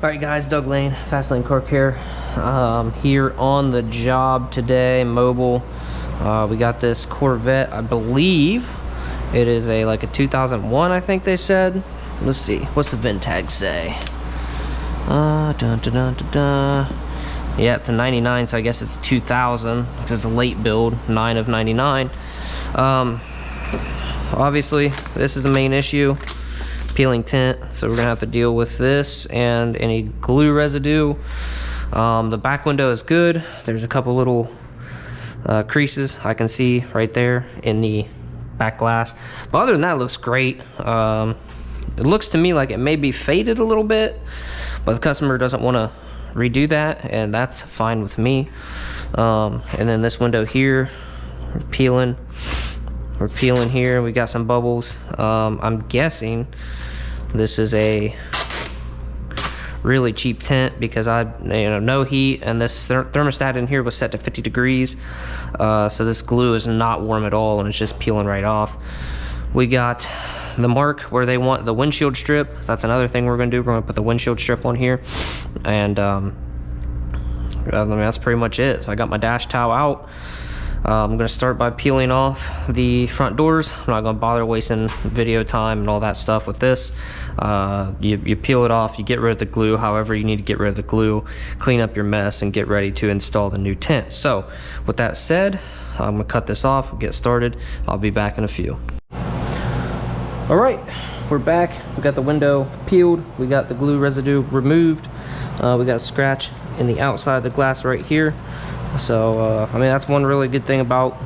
Alright guys, Doug Lane, Fast Lane Car Care, here on the job today, mobile. We got this Corvette, I believe it is like a 2001, I think they said. Let's see, what's the VIN tag say? Yeah, it's a 99, so I guess it's 2000, because it's a late build, 9 of 99. Obviously, this is the main issue. Peeling tint, so we're gonna have to deal with this and any glue residue. The back window is good. There's a couple little creases I can see right there in the back glass, but other than that, it looks great. It looks to me like it may be faded a little bit, but the customer doesn't want to redo that, and that's fine with me. And then this window here, we're peeling here. We got some bubbles. I'm guessing this is a really cheap tint because no heat, and this thermostat in here was set to 50 degrees. So this glue is not warm at all, and it's just peeling right off. We got the mark where they want the windshield strip. That's another thing we're gonna do. We're gonna put the windshield strip on here, and I mean, that's pretty much it. So I got my dash towel out. I'm gonna start by peeling off the front doors. I'm not gonna bother wasting video time and all that stuff with this. You peel it off, you get rid of the glue, however you need to get rid of the glue, clean up your mess, and get ready to install the new tint. So with that said, I'm gonna cut this off, get started. I'll be back in a few. All right, we're back. We got the window peeled, we got the glue residue removed. We got a scratch in the outside of the glass right here. So I mean, that's one really good thing about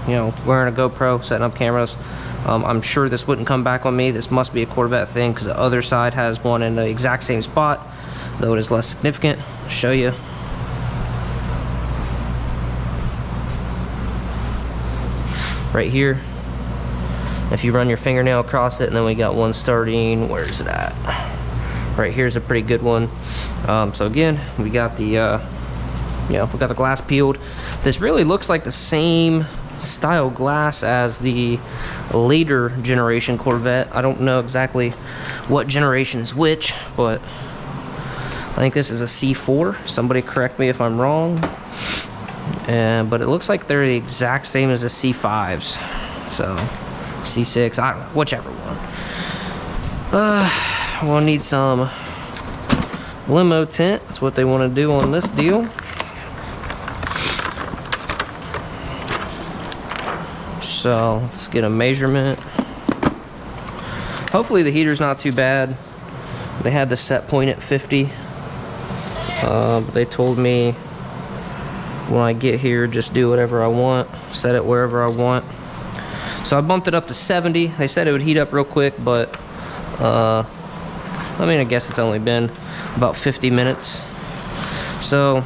wearing a GoPro, setting up cameras. I'm sure this wouldn't come back on me. This must be a Corvette thing, because the other side has one in the exact same spot, though it is less significant. I'll show you. Right here, if you run your fingernail across it, and then we got one starting, where's it at? Right here's a pretty good one. So again, we got the we got the glass peeled. This really looks like the same style glass as the later generation Corvette. I don't know exactly what generation is which, but I think this is a C4. Somebody correct me if I'm wrong. But it looks like they're the exact same as the C5s. So C6, I don't know, whichever one. We'll need some limo tint. That's what they want to do on this deal. So let's get a measurement. Hopefully the heater's not too bad. They had the set point at 50. But they told me when I get here, just do whatever I want, set it wherever I want. So I bumped it up to 70. They said it would heat up real quick, but I mean, I guess it's only been about 50 minutes. So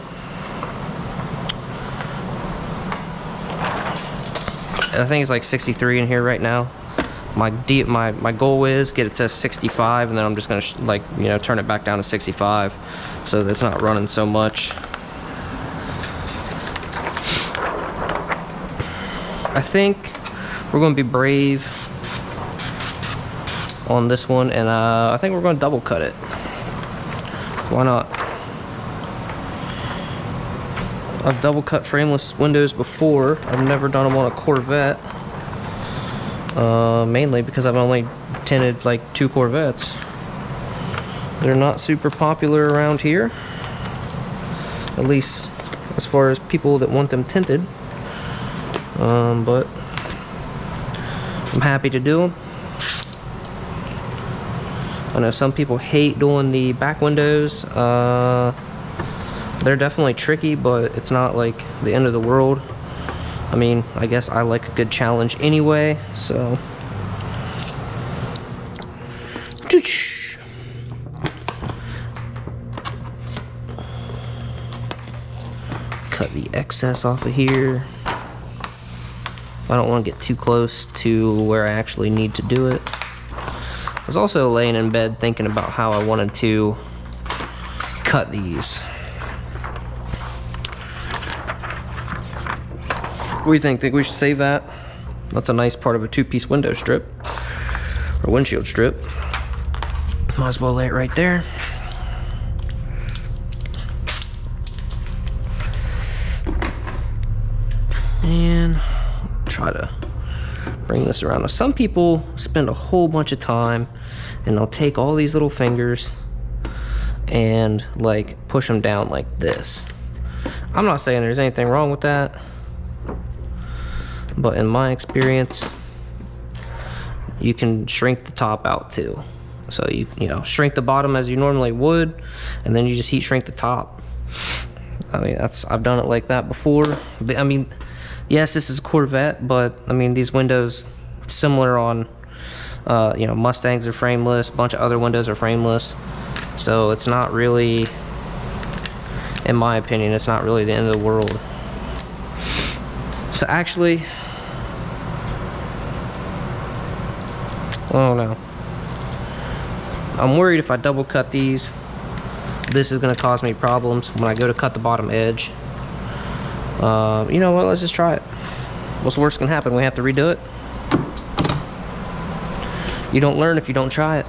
I think it's like 63 in here right now. My goal is get it to 65, and then I'm just gonna turn it back down to 65, so that's not running so much. I think we're gonna be brave on this one, and I think we're gonna double cut it. Why not? I've double cut frameless windows before. I've never done them on a Corvette. Mainly because I've only tinted like 2 Corvettes. They're not super popular around here, at least as far as people that want them tinted. But I'm happy to do them. I know some people hate doing the back windows. They're definitely tricky, but it's not like the end of the world. I mean, I guess I like a good challenge anyway, so. Cut the excess off of here. I don't want to get too close to where I actually need to do it. I was also laying in bed thinking about how I wanted to cut these. What do you think? Think we should save that? That's a nice part of a 2-piece window strip, or windshield strip. Might as well lay it right there. try to bring this around. Now, some people spend a whole bunch of time and they'll take all these little fingers and like push them down like this. I'm not saying there's anything wrong with that, but in my experience, you can shrink the top out too. So you know, shrink the bottom as you normally would, and then you just heat shrink the top. I mean, I've done it like that before. I mean, yes, this is Corvette, but I mean, these windows similar on, you know, Mustangs are frameless, a bunch of other windows are frameless. So it's not really, in my opinion, it's not really the end of the world. So actually, oh no, I'm worried if I double cut these, this is gonna cause me problems when I go to cut the bottom edge. You know what, let's just try it. What's the worst can happen? We have to redo it. You don't learn if you don't try it.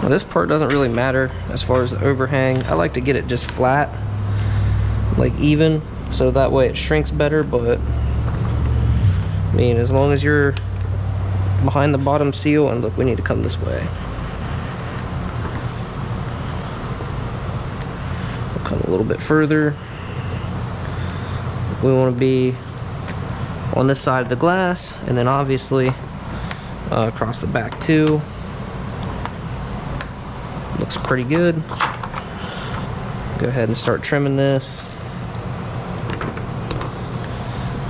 Now, this part doesn't really matter as far as the overhang. I like to get it just flat, like even, so that way it shrinks better. But I mean, as long as you're behind the bottom seal, and look, we need to come this way. We'll come a little bit further. We want to be on this side of the glass, and then obviously across the back too. Looks pretty good. Go ahead and start trimming this.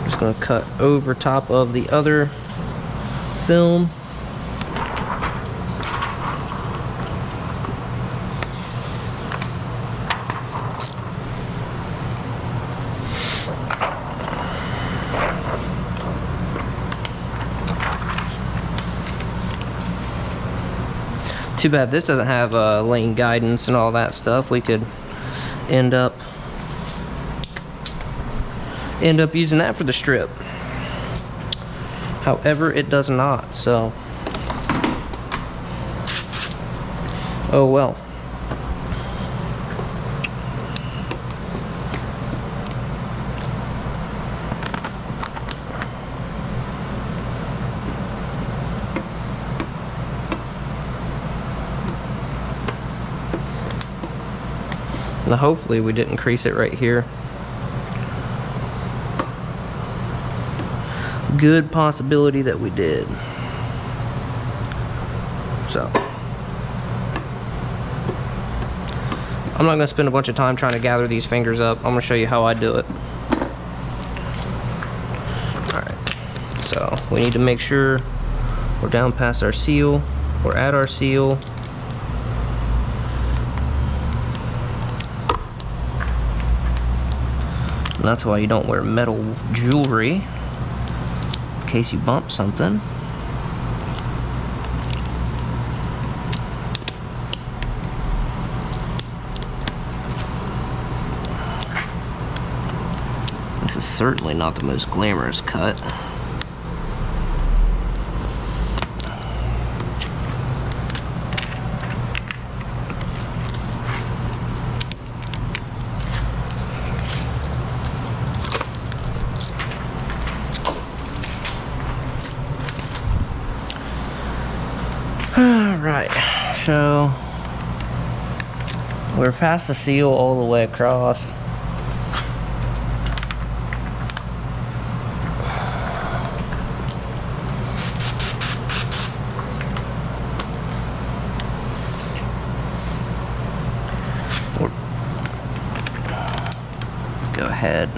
Just gonna cut over top of the other film. Too bad this doesn't have lane guidance and all that stuff. We could end up using that for the strip. However, it does not, so oh well. Now hopefully we didn't crease it right here. Good possibility that we did. So I'm not gonna spend a bunch of time trying to gather these fingers up. I'm gonna show you how I do it. Alright, so we need to make sure we're down past our seal, we're at our seal. And that's why you don't wear metal jewelry, in case you bump something. This is certainly not the most glamorous cut. Alright, so we're past the seal all the way across. Let's go ahead.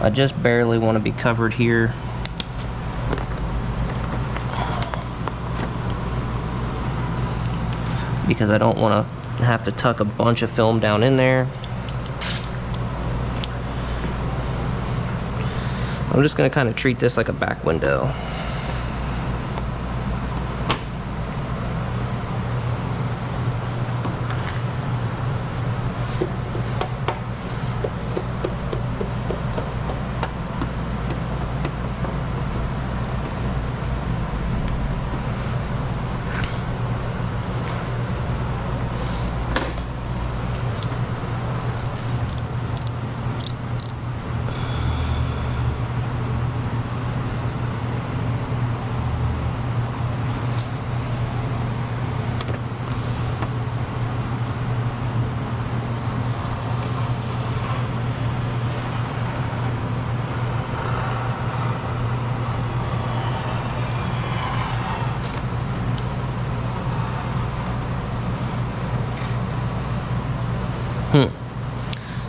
I just barely want to be covered here. Because I don't want to have to tuck a bunch of film down in there. I'm just going to kind of treat this like a back window.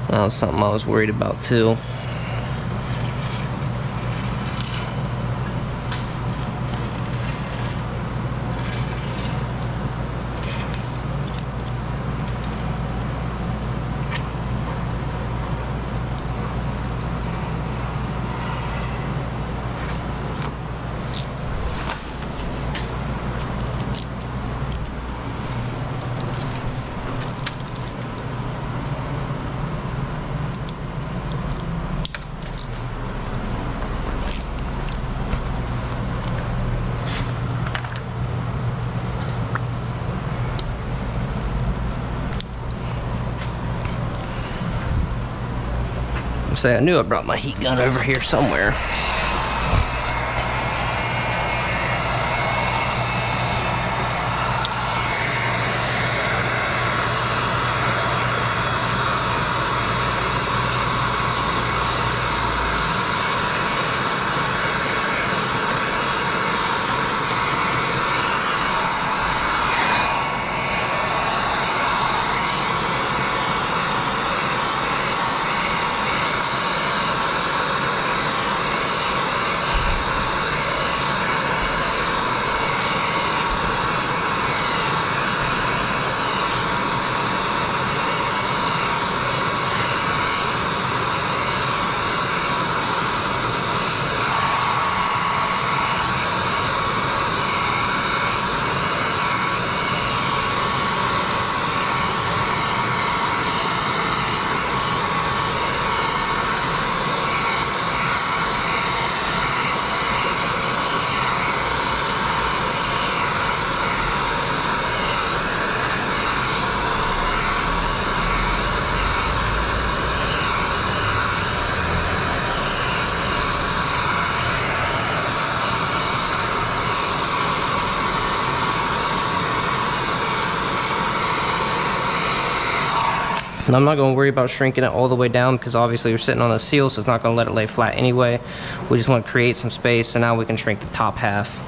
That was something I was worried about too. Say, I knew I brought my heat gun over here somewhere. And I'm not going to worry about shrinking it all the way down because obviously we're sitting on a seal, so it's not going to let it lay flat anyway. We just want to create some space, so now we can shrink the top half.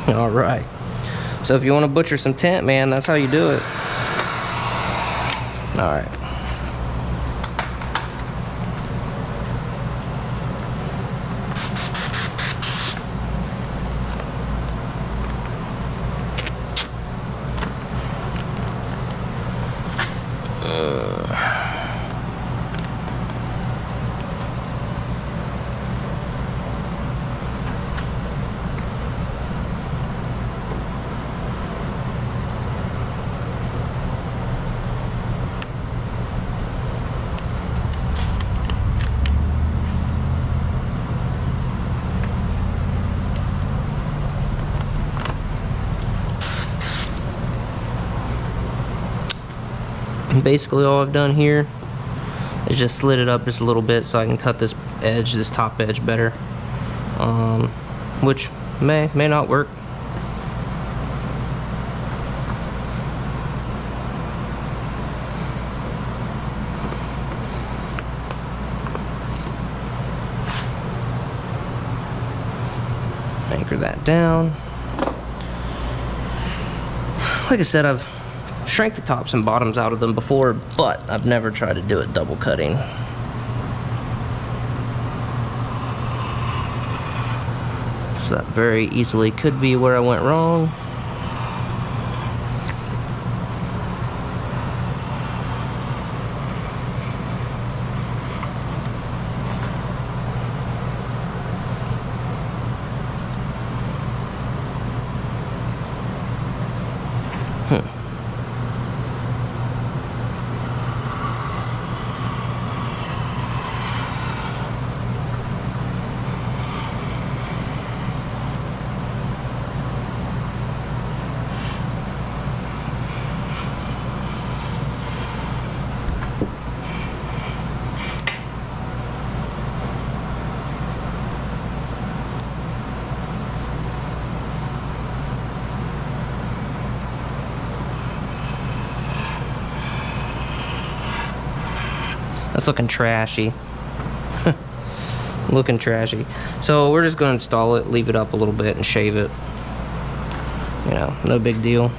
All right. So if you want to butcher some tint, man, that's how you do it. All right. Basically all I've done here is just slid it up just a little bit so I can cut this edge, this top edge better, which may not work. Anchor that down. Like I said, I've shrank the tops and bottoms out of them before, but I've never tried to do it double cutting. So that very easily could be where I went wrong. That's looking trashy. Looking trashy. So we're just going to install it, leave it up a little bit, and shave it. You know, no big deal.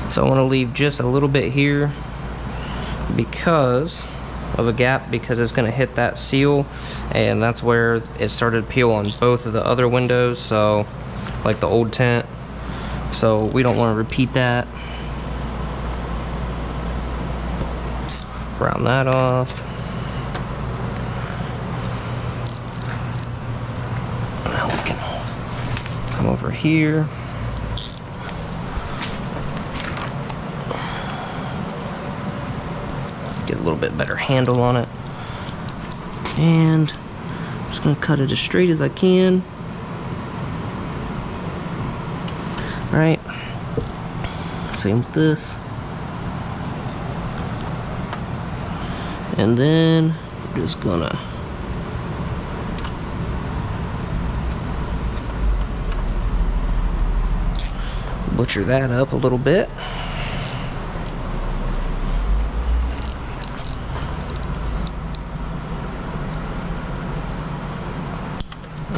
So I want to leave just a little bit here because of a gap, because it's going to hit that seal, and that's where it started to peel on both of the other windows, so like the old tint. So we don't want to repeat that. Round that off. Now we can come over here. Get a little bit better handle on it. And I'm just gonna cut it as straight as I can. All right, same with this. And then I'm just gonna butcher that up a little bit.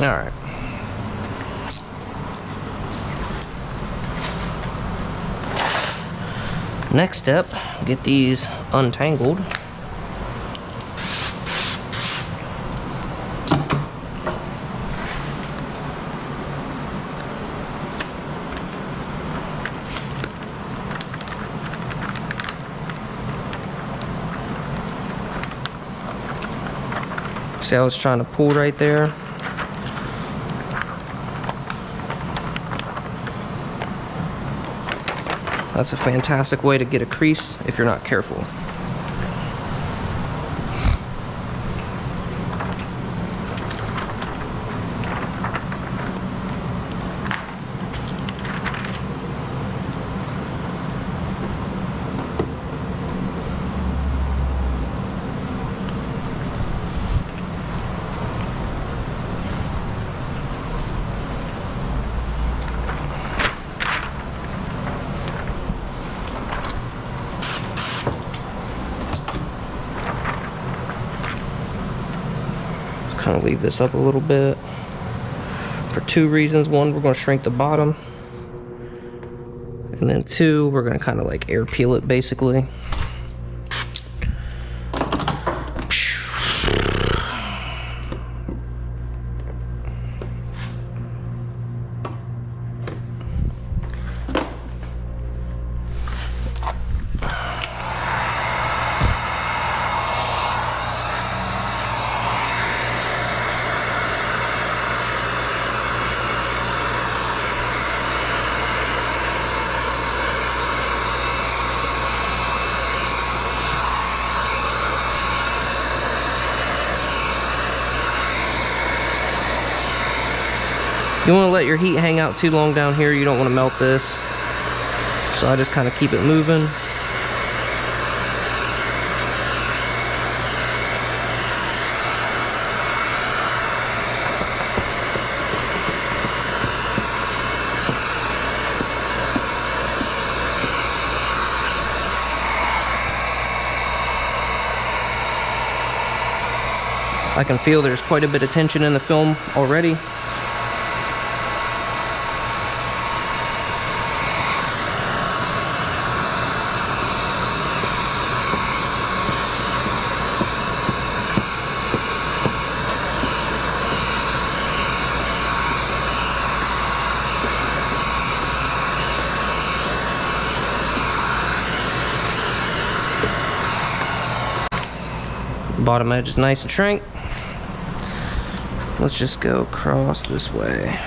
Alright. Next step, get these untangled. See, I was trying to pull right there. That's a fantastic way to get a crease if you're not careful. Kind of leave this up a little bit for two reasons. One, we're going to shrink the bottom, and then two, we're going to kind of like air peel it basically. You want to let your heat hang out too long down here. You don't want to melt this. So I just kind of keep it moving. I can feel there's quite a bit of tension in the film already. Bottom edge is nice and shrank. Let's just go across this way.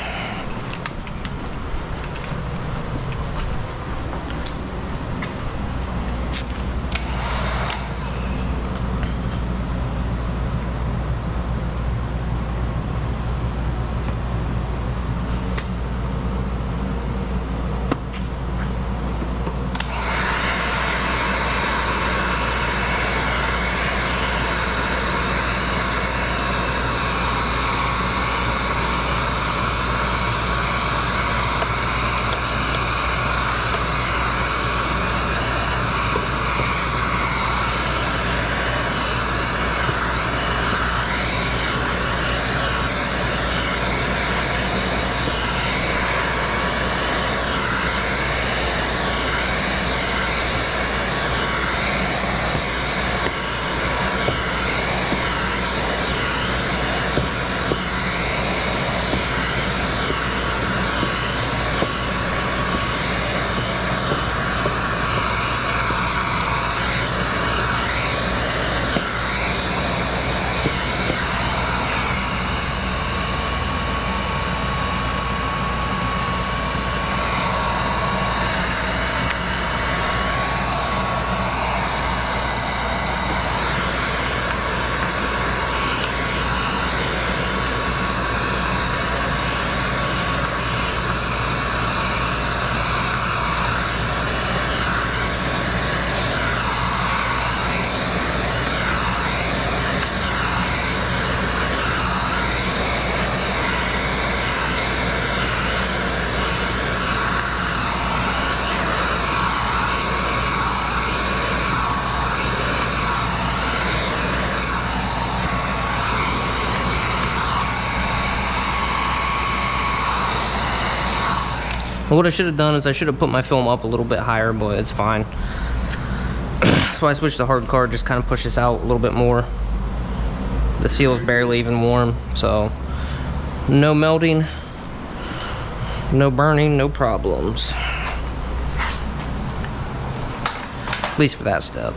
What I should have done is I should have put my film up a little bit higher, but it's fine. That's why I switched to hard card, just kind of push this out a little bit more. The seal's barely even warm, so no melting, no burning, no problems. At least for that step.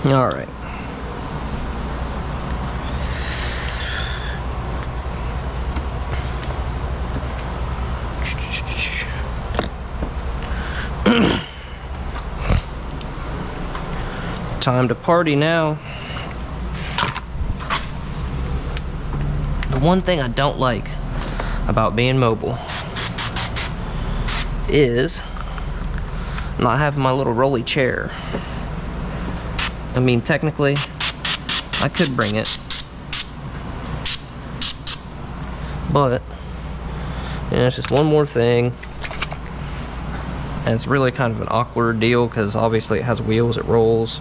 All right. Time to party now. The one thing I don't like about being mobile is not having my little rolly chair. I mean, technically, I could bring it, but you know, it's just one more thing, and it's really kind of an awkward deal because obviously it has wheels, it rolls.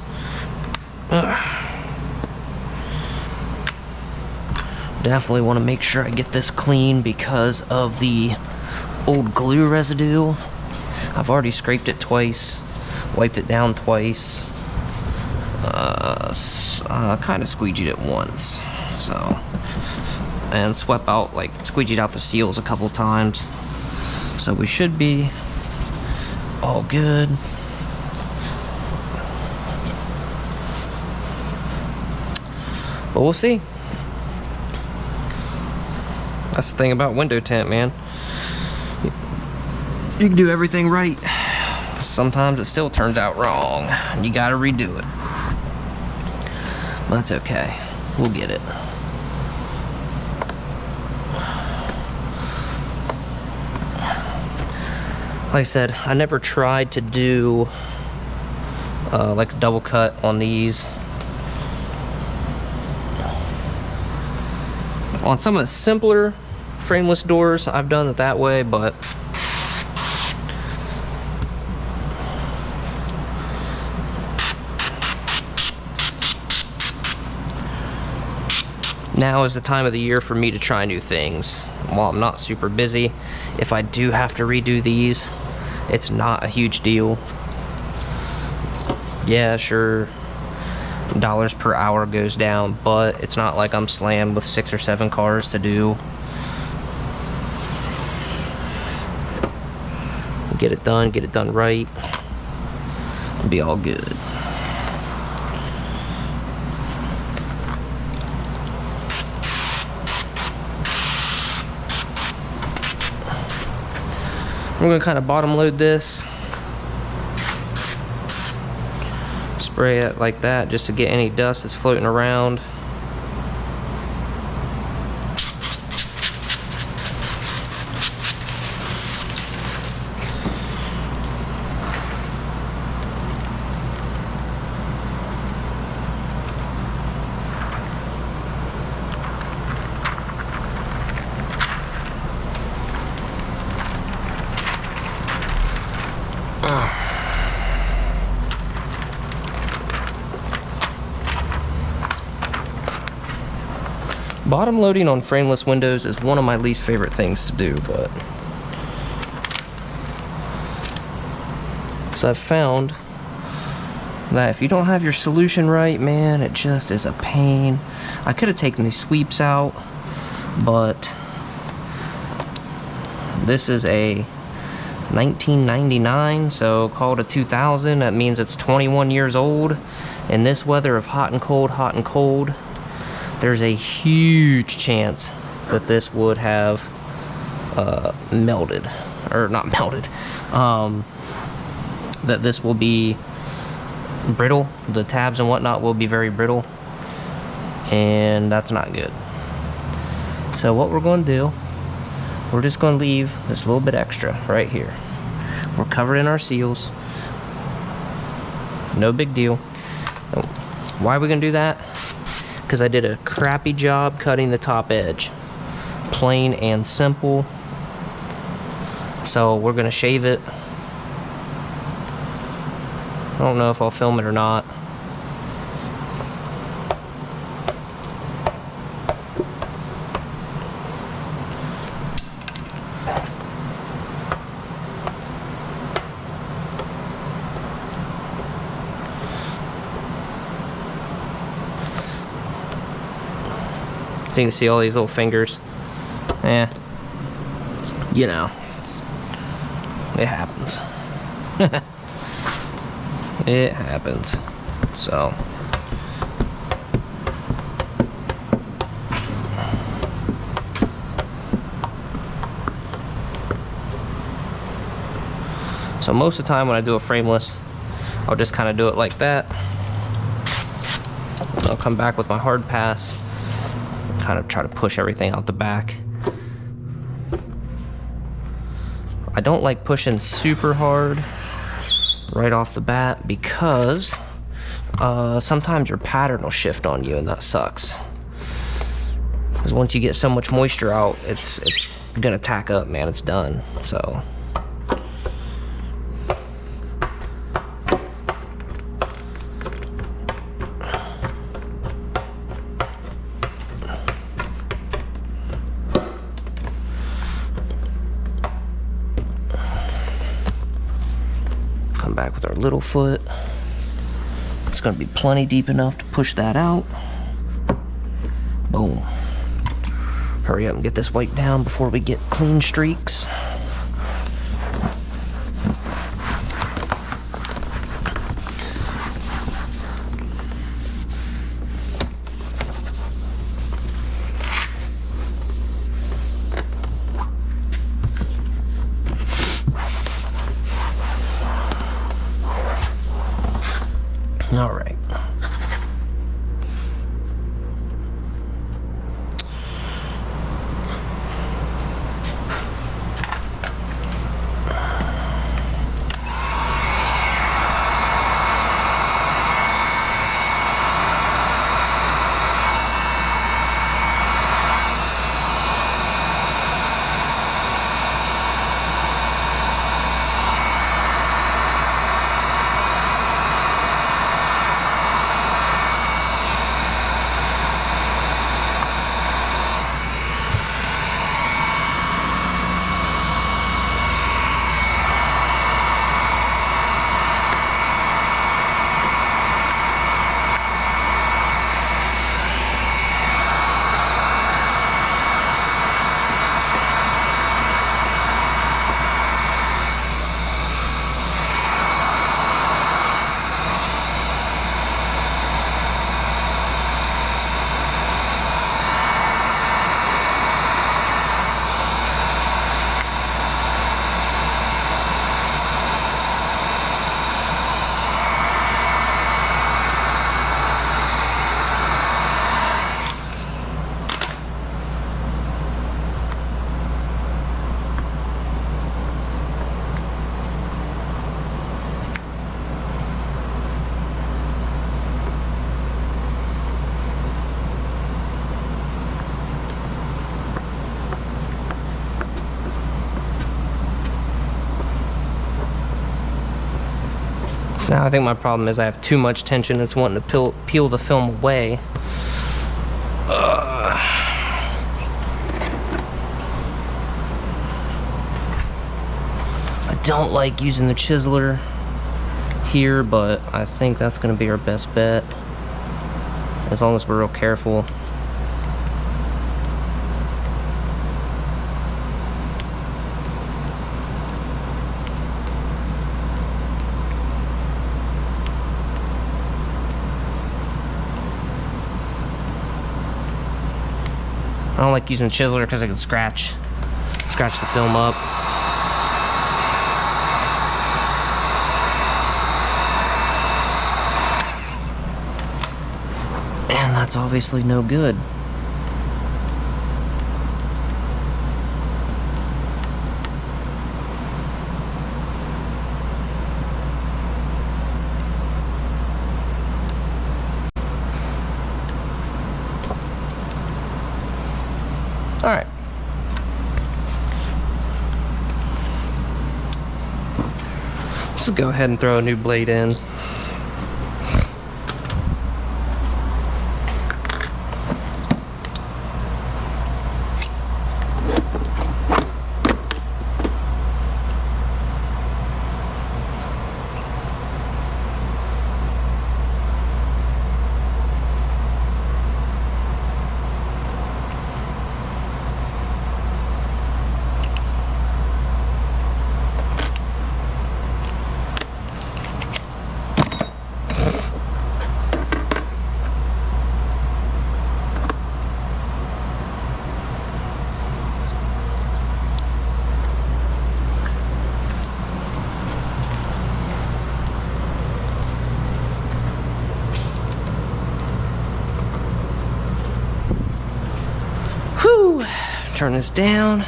Definitely want to make sure I get this clean because of the old glue residue. I've already scraped it twice, wiped it down twice, kind of squeegeed it once, so, and squeegeed out the seals a couple times, so we should be all good. But we'll see. That's the thing about window tint, man. You can do everything right. Sometimes it still turns out wrong. You gotta redo it. But that's okay. We'll get it. Like I said, I never tried to do like a double cut on these. On some of the simpler frameless doors, I've done it that way, but now is the time of the year for me to try new things. While I'm not super busy, if I do have to redo these, it's not a huge deal. Yeah, sure, dollars per hour goes down, but it's not like I'm slammed with 6 or 7 cars to do. Get it done right, it'll be all good. We're gonna kind of bottom load this, spray it like that just to get any dust that's floating around. Bottom loading on frameless windows is one of my least favorite things to do, but so I've found that if you don't have your solution right, man, it just is a pain. I could have taken these sweeps out, but this is a 1999, so called a 2000. That means it's 21 years old. In this weather of hot and cold, there's a huge chance that this would have melted, or not melted, that this will be brittle. The tabs and whatnot will be very brittle, and that's not good. So what we're going to do, we're just going to leave this little bit extra right here. We're covered in our seals, no big deal. Why are we going to do that? Because I did a crappy job cutting the top edge, plain and simple. So we're gonna shave it. I don't know if I'll film it or not. you can see all these little fingers. You know, it happens. It happens. So most of the time when I do a frameless, I'll just kind of do it like that. I'll come back with my hard pass, kind of try to push everything out the back. I don't like pushing super hard right off the bat because sometimes your pattern will shift on you, and that sucks. Because once you get so much moisture out, it's gonna tack up, man. It's done. So come back with our little foot. It's gonna be plenty deep enough to push that out. Boom. Hurry up and get this wiped down before we get clean streaks. All right. So now I think my problem is I have too much tension. It's wanting to peel the film away. I don't like using the chiseler here, but I think that's going to be our best bet, as long as we're real careful. I don't like using chiseler because I can scratch the film up. And that's obviously no good. All right. Just go ahead and throw a new blade in. turn this down.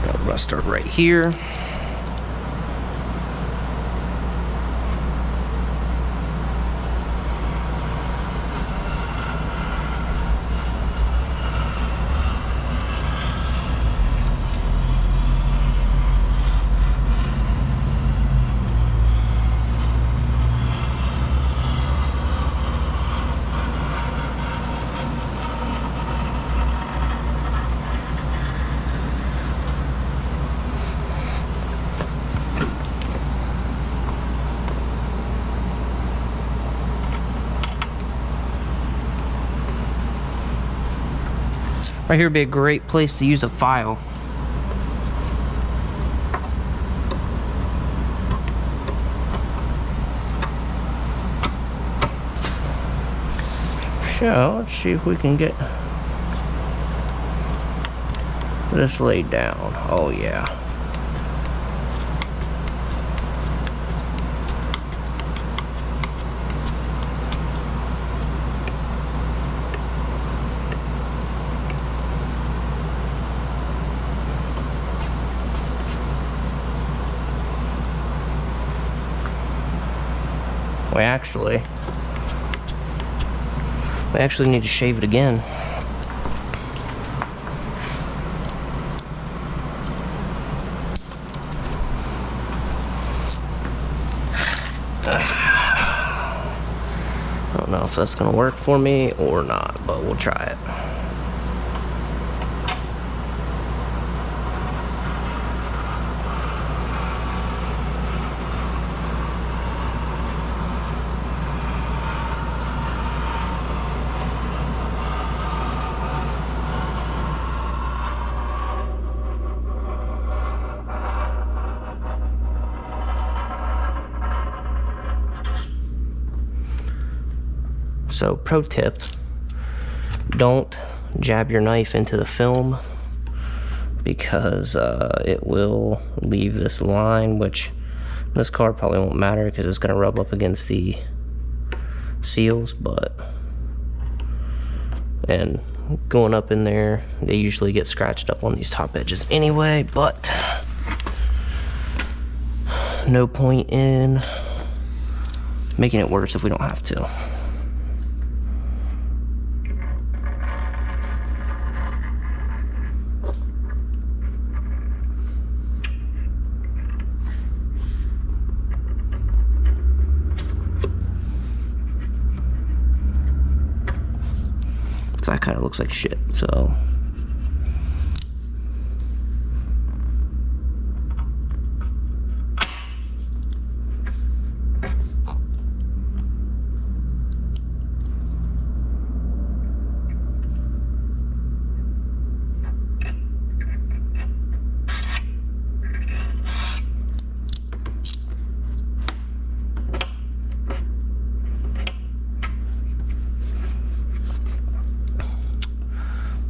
We're gonna start right here. Right here would be a great place to use a file. So, let's see if we can get this laid down. Oh yeah. We actually need to shave it again. I don't know if that's gonna work for me or not, but we'll try it. So, pro tip, don't jab your knife into the film because it will leave this line, which this car probably won't matter because it's going to rub up against the seals, and going up in there, they usually get scratched up on these top edges anyway, but no point in making it worse if we don't have to. That kind of looks like shit, so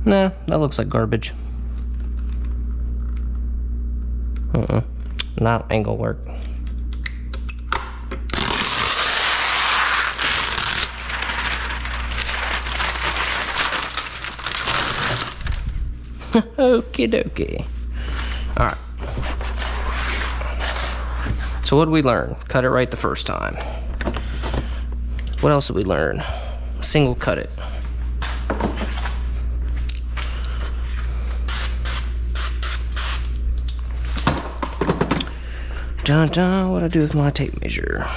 nah, that looks like garbage. Not ain't gonna work. Okie dokie. Alright. So what did we learn? Cut it right the first time. What else did we learn? Single cut it. Dun dun, what do I do with my tape measure?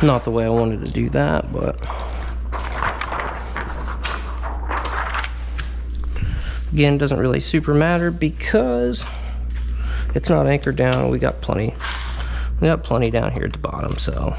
Not the way I wanted to do that, but again, doesn't really super matter because it's not anchored down. We got plenty down here at the bottom, so.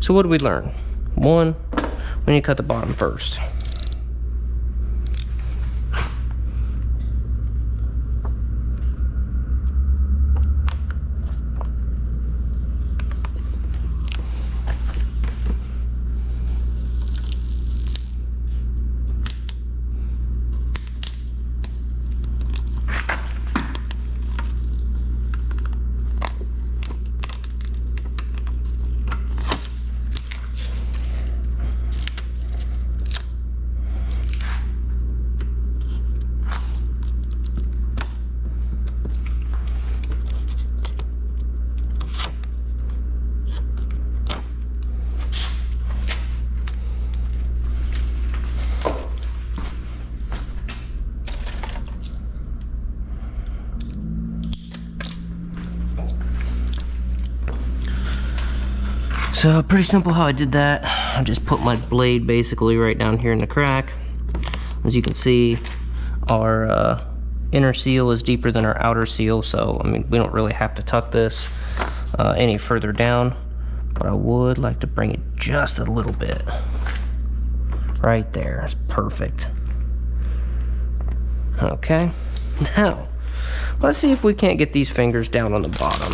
So what did we learn? One, we need to cut the bottom first. So pretty simple how I did that. I just put my blade basically right down here in the crack. As you can see, our inner seal is deeper than our outer seal, so I mean we don't really have to tuck this any further down, but I would like to bring it just a little bit. Right there, it's perfect. Okay, now let's see if we can't get these fingers down on the bottom.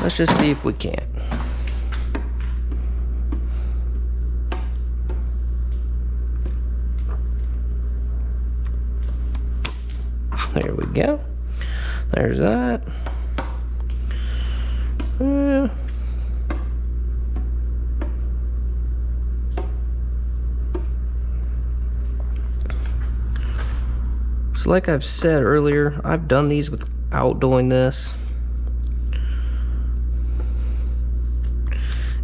Let's just see if we can't. There we go. There's that. So like I've said earlier, I've done these without doing this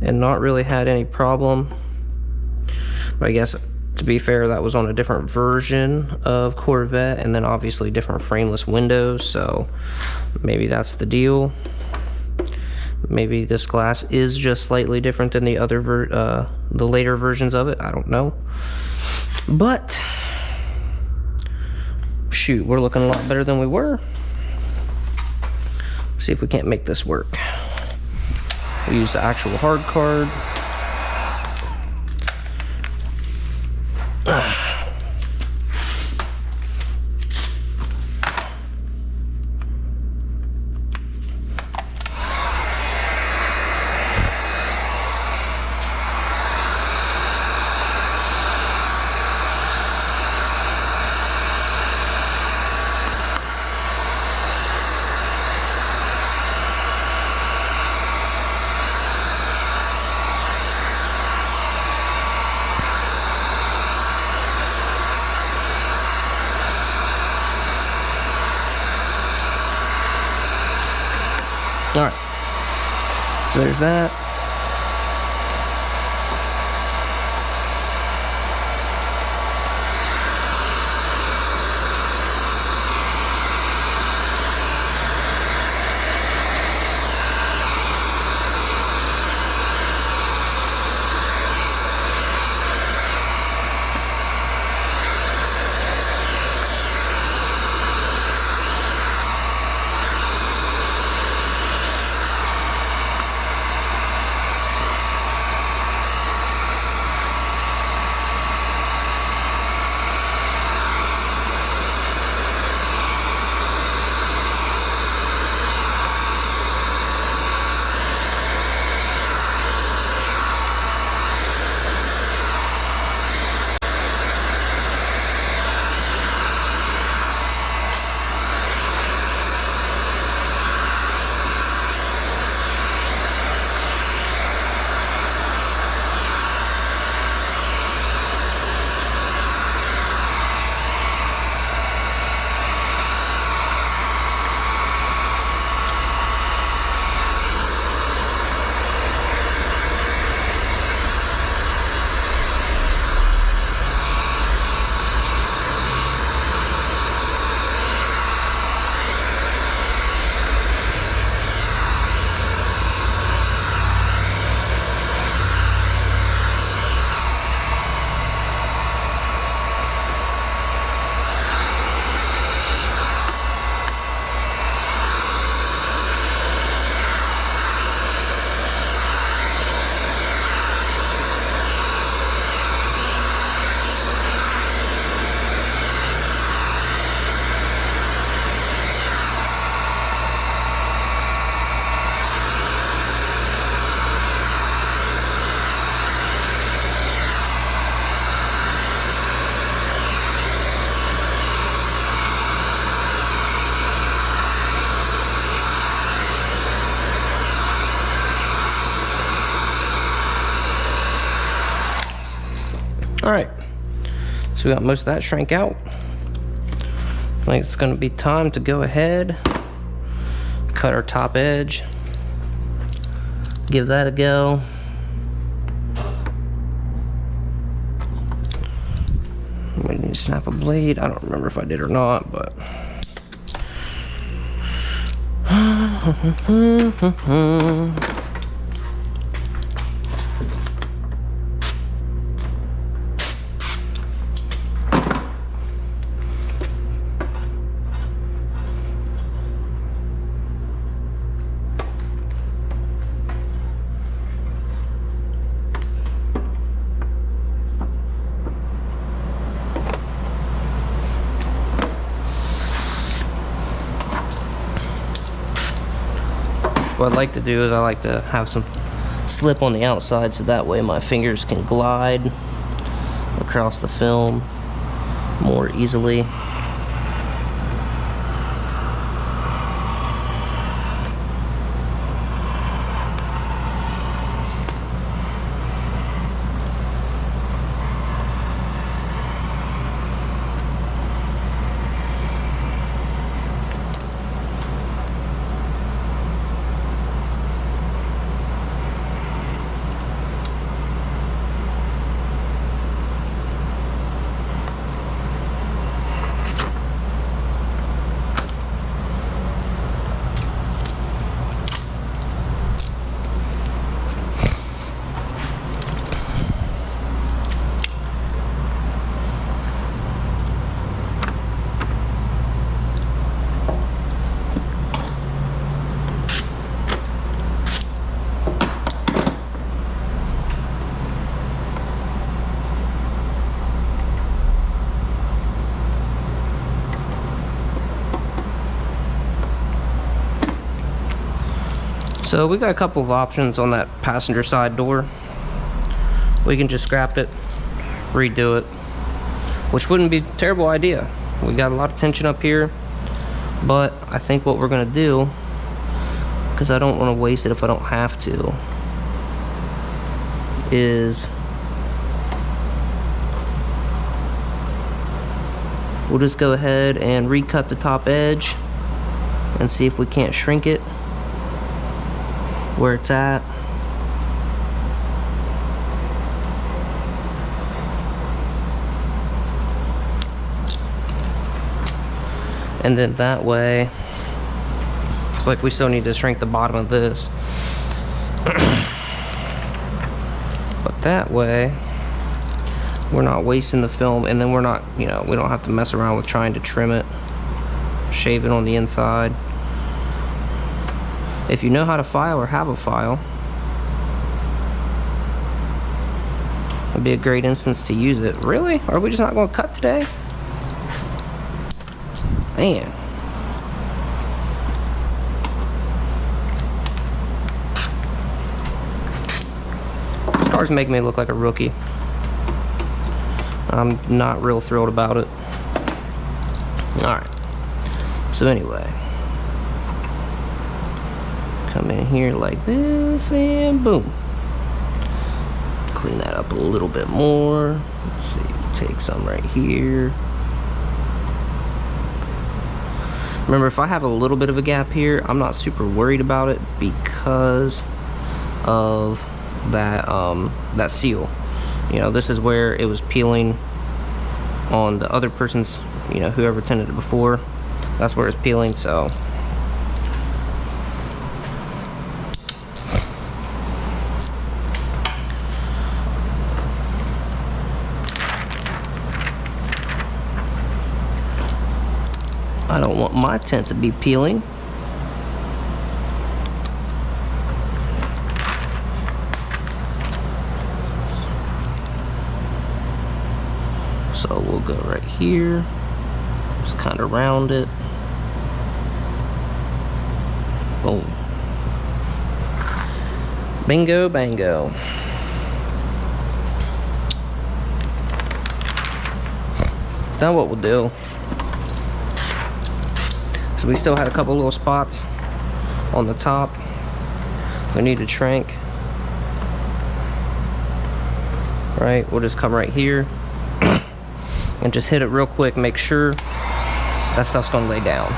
and not really had any problem. But I guess, to be fair, that was on a different version of Corvette, and then obviously different frameless windows, so maybe that's the deal. Maybe this glass is just slightly different than the other the later versions of it. I don't know. But shoot, we're looking a lot better than we were. See if we can't make this work. We use the actual hard card. All right, so there's that. Alright, so we got most of that shrank out. I think it's going to be time to go ahead, cut our top edge, give that a go. We need to snap a blade. I don't remember if I did or not, but what I like to do is I like to have some slip on the outside so that way my fingers can glide across the film more easily. So we got a couple of options on that passenger side door. We can just scrap it, redo it, which wouldn't be a terrible idea. We got a lot of tension up here, but I think what we're gonna do, because I don't want to waste it if I don't have to, is we'll just go ahead and recut the top edge and see if we can't shrink it where it's at. And then that way, it's like we still need to shrink the bottom of this. But that way, we're not wasting the film, and then we're not, you know, we don't have to mess around with trying to trim it, shave it on the inside. If you know how to file or have a file, it'd be a great instance to use it. Really? Are we just not going to cut today? Man. This car's making me look like a rookie. I'm not real thrilled about it. Alright. So anyway. Come in here like this and boom. Clean that up a little bit more. Let's see, take some right here. Remember, if I have a little bit of a gap here, I'm not super worried about it because of that that seal. You know, this is where it was peeling on the other person's, you know, whoever tinted it before. That's where it's peeling, so I don't want my tint to be peeling. So we'll go right here, just kind of round it. Boom. Bingo, bango. Now what we'll do, so we still had a couple little spots on the top we need to shrink. Right, we'll just come right here and just hit it real quick. Make sure that stuff's gonna lay down.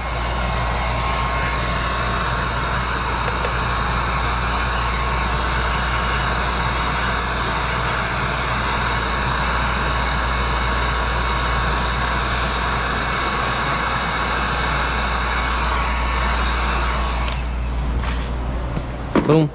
Boom.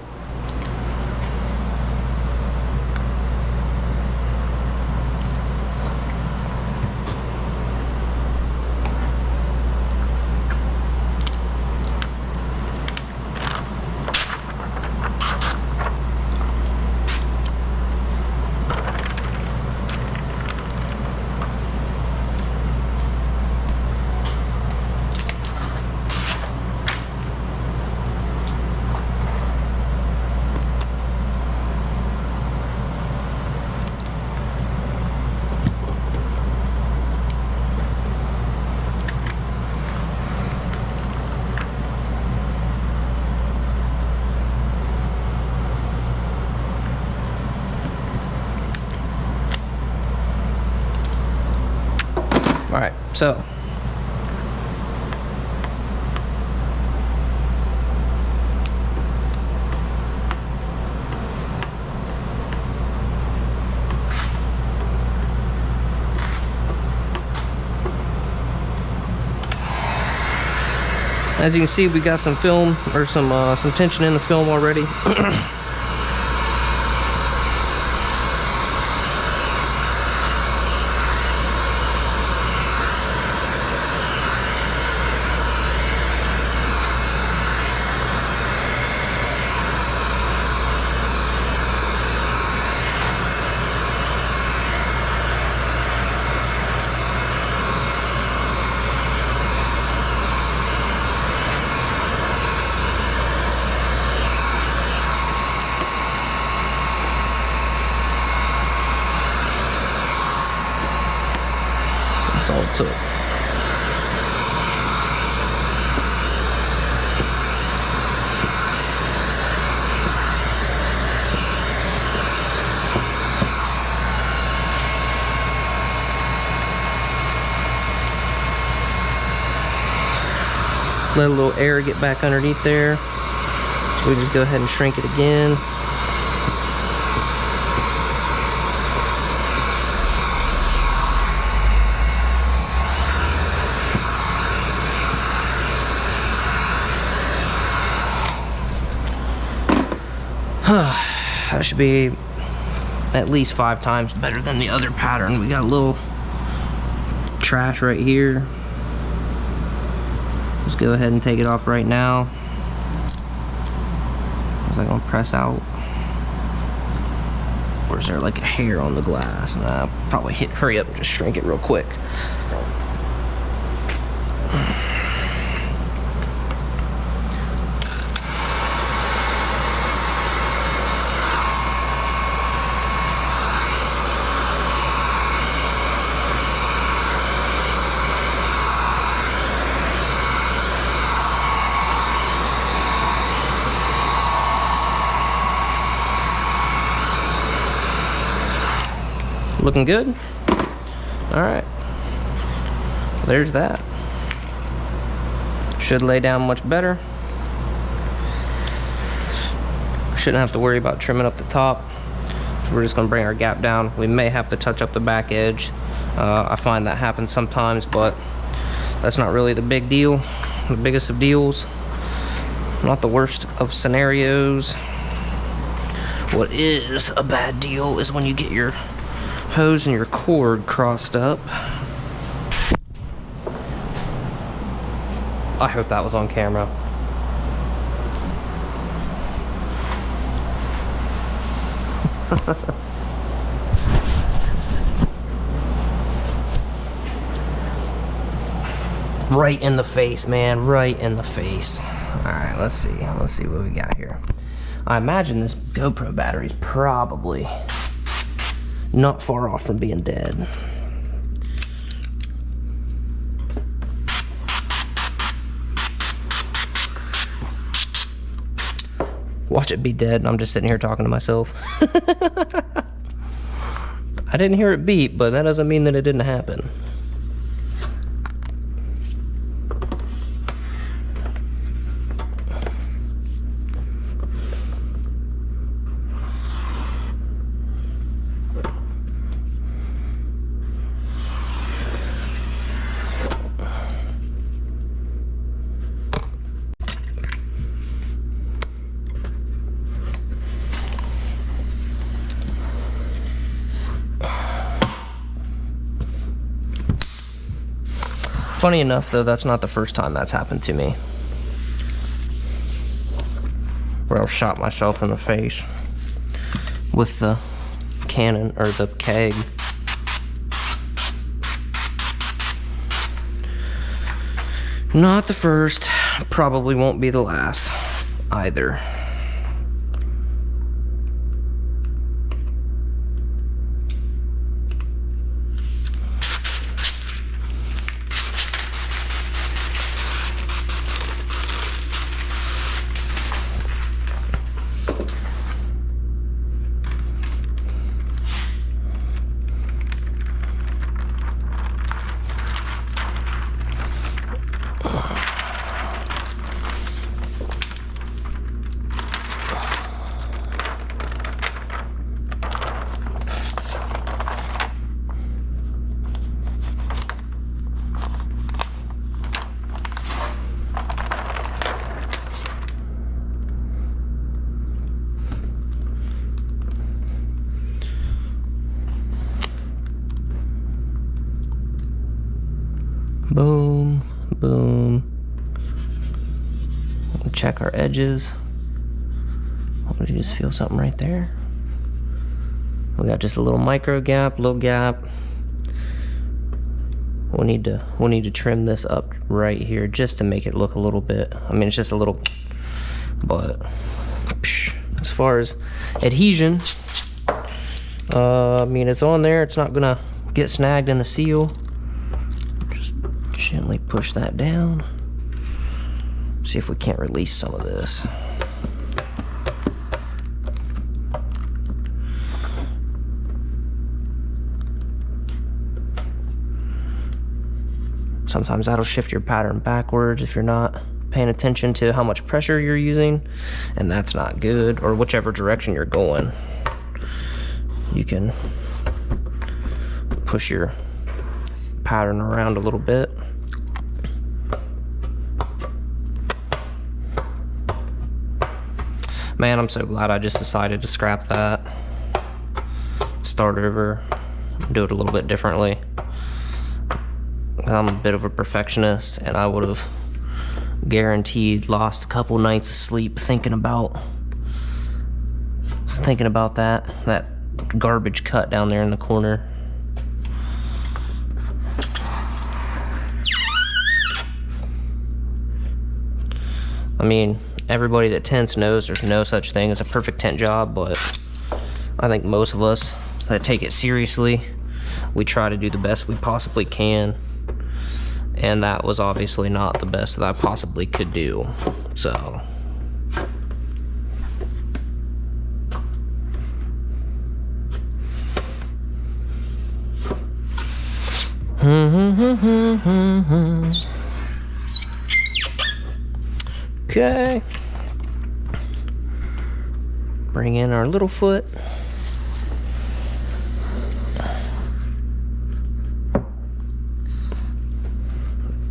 All right, so as you can see, we got some film or some tension in the film already. That's all it took. Let a little air get back underneath there. So we just go ahead and shrink it again. That should be at least 5 times better than the other pattern. We got a little trash right here. Just go ahead and take it off right now. Is that gonna press out? Or is there like a hair on the glass? Nah, probably hurry up and just shrink it real quick. Looking good? All right, there's that. Should lay down much better. Shouldn't have to worry about trimming up the top. So we're just gonna bring our gap down. We may have to touch up the back edge. I find that happens sometimes, but that's not really the big deal. The biggest of deals, not the worst of scenarios. What is a bad deal is when you get your hose and your cord crossed up. I hope that was on camera. Right in the face, man, right in the face. All right, let's see what we got here. I imagine this GoPro battery's probably not far off from being dead. Watch it be dead and I'm just sitting here talking to myself. I didn't hear it beep, but that doesn't mean that it didn't happen. Funny enough, though, that's not the first time that's happened to me. Where I've shot myself in the face with the cannon, or the keg. Not the first, probably won't be the last either. Boom, boom. We'll check our edges. Oh, did you just feel something right there? We got just a little micro gap, little gap. We'll need to trim this up right here just to make it look a little bit. I mean, it's just a little, but as far as adhesion, I mean, it's on there. It's not gonna get snagged in the seal. Just gently push that down. See if we can't release some of this. Sometimes that'll shift your pattern backwards if you're not paying attention to how much pressure you're using, and that's not good, or whichever direction you're going. You can push your pattern around a little bit. Man, I'm so glad I just decided to scrap that, start over, do it a little bit differently. I'm a bit of a perfectionist, and I would have guaranteed lost a couple nights of sleep thinking about that garbage cut down there in the corner. I mean, everybody that tints knows there's no such thing as a perfect tint job, but I think most of us that take it seriously, we try to do the best we possibly can. And that was obviously not the best that I possibly could do, so. Okay. Bring in our little foot.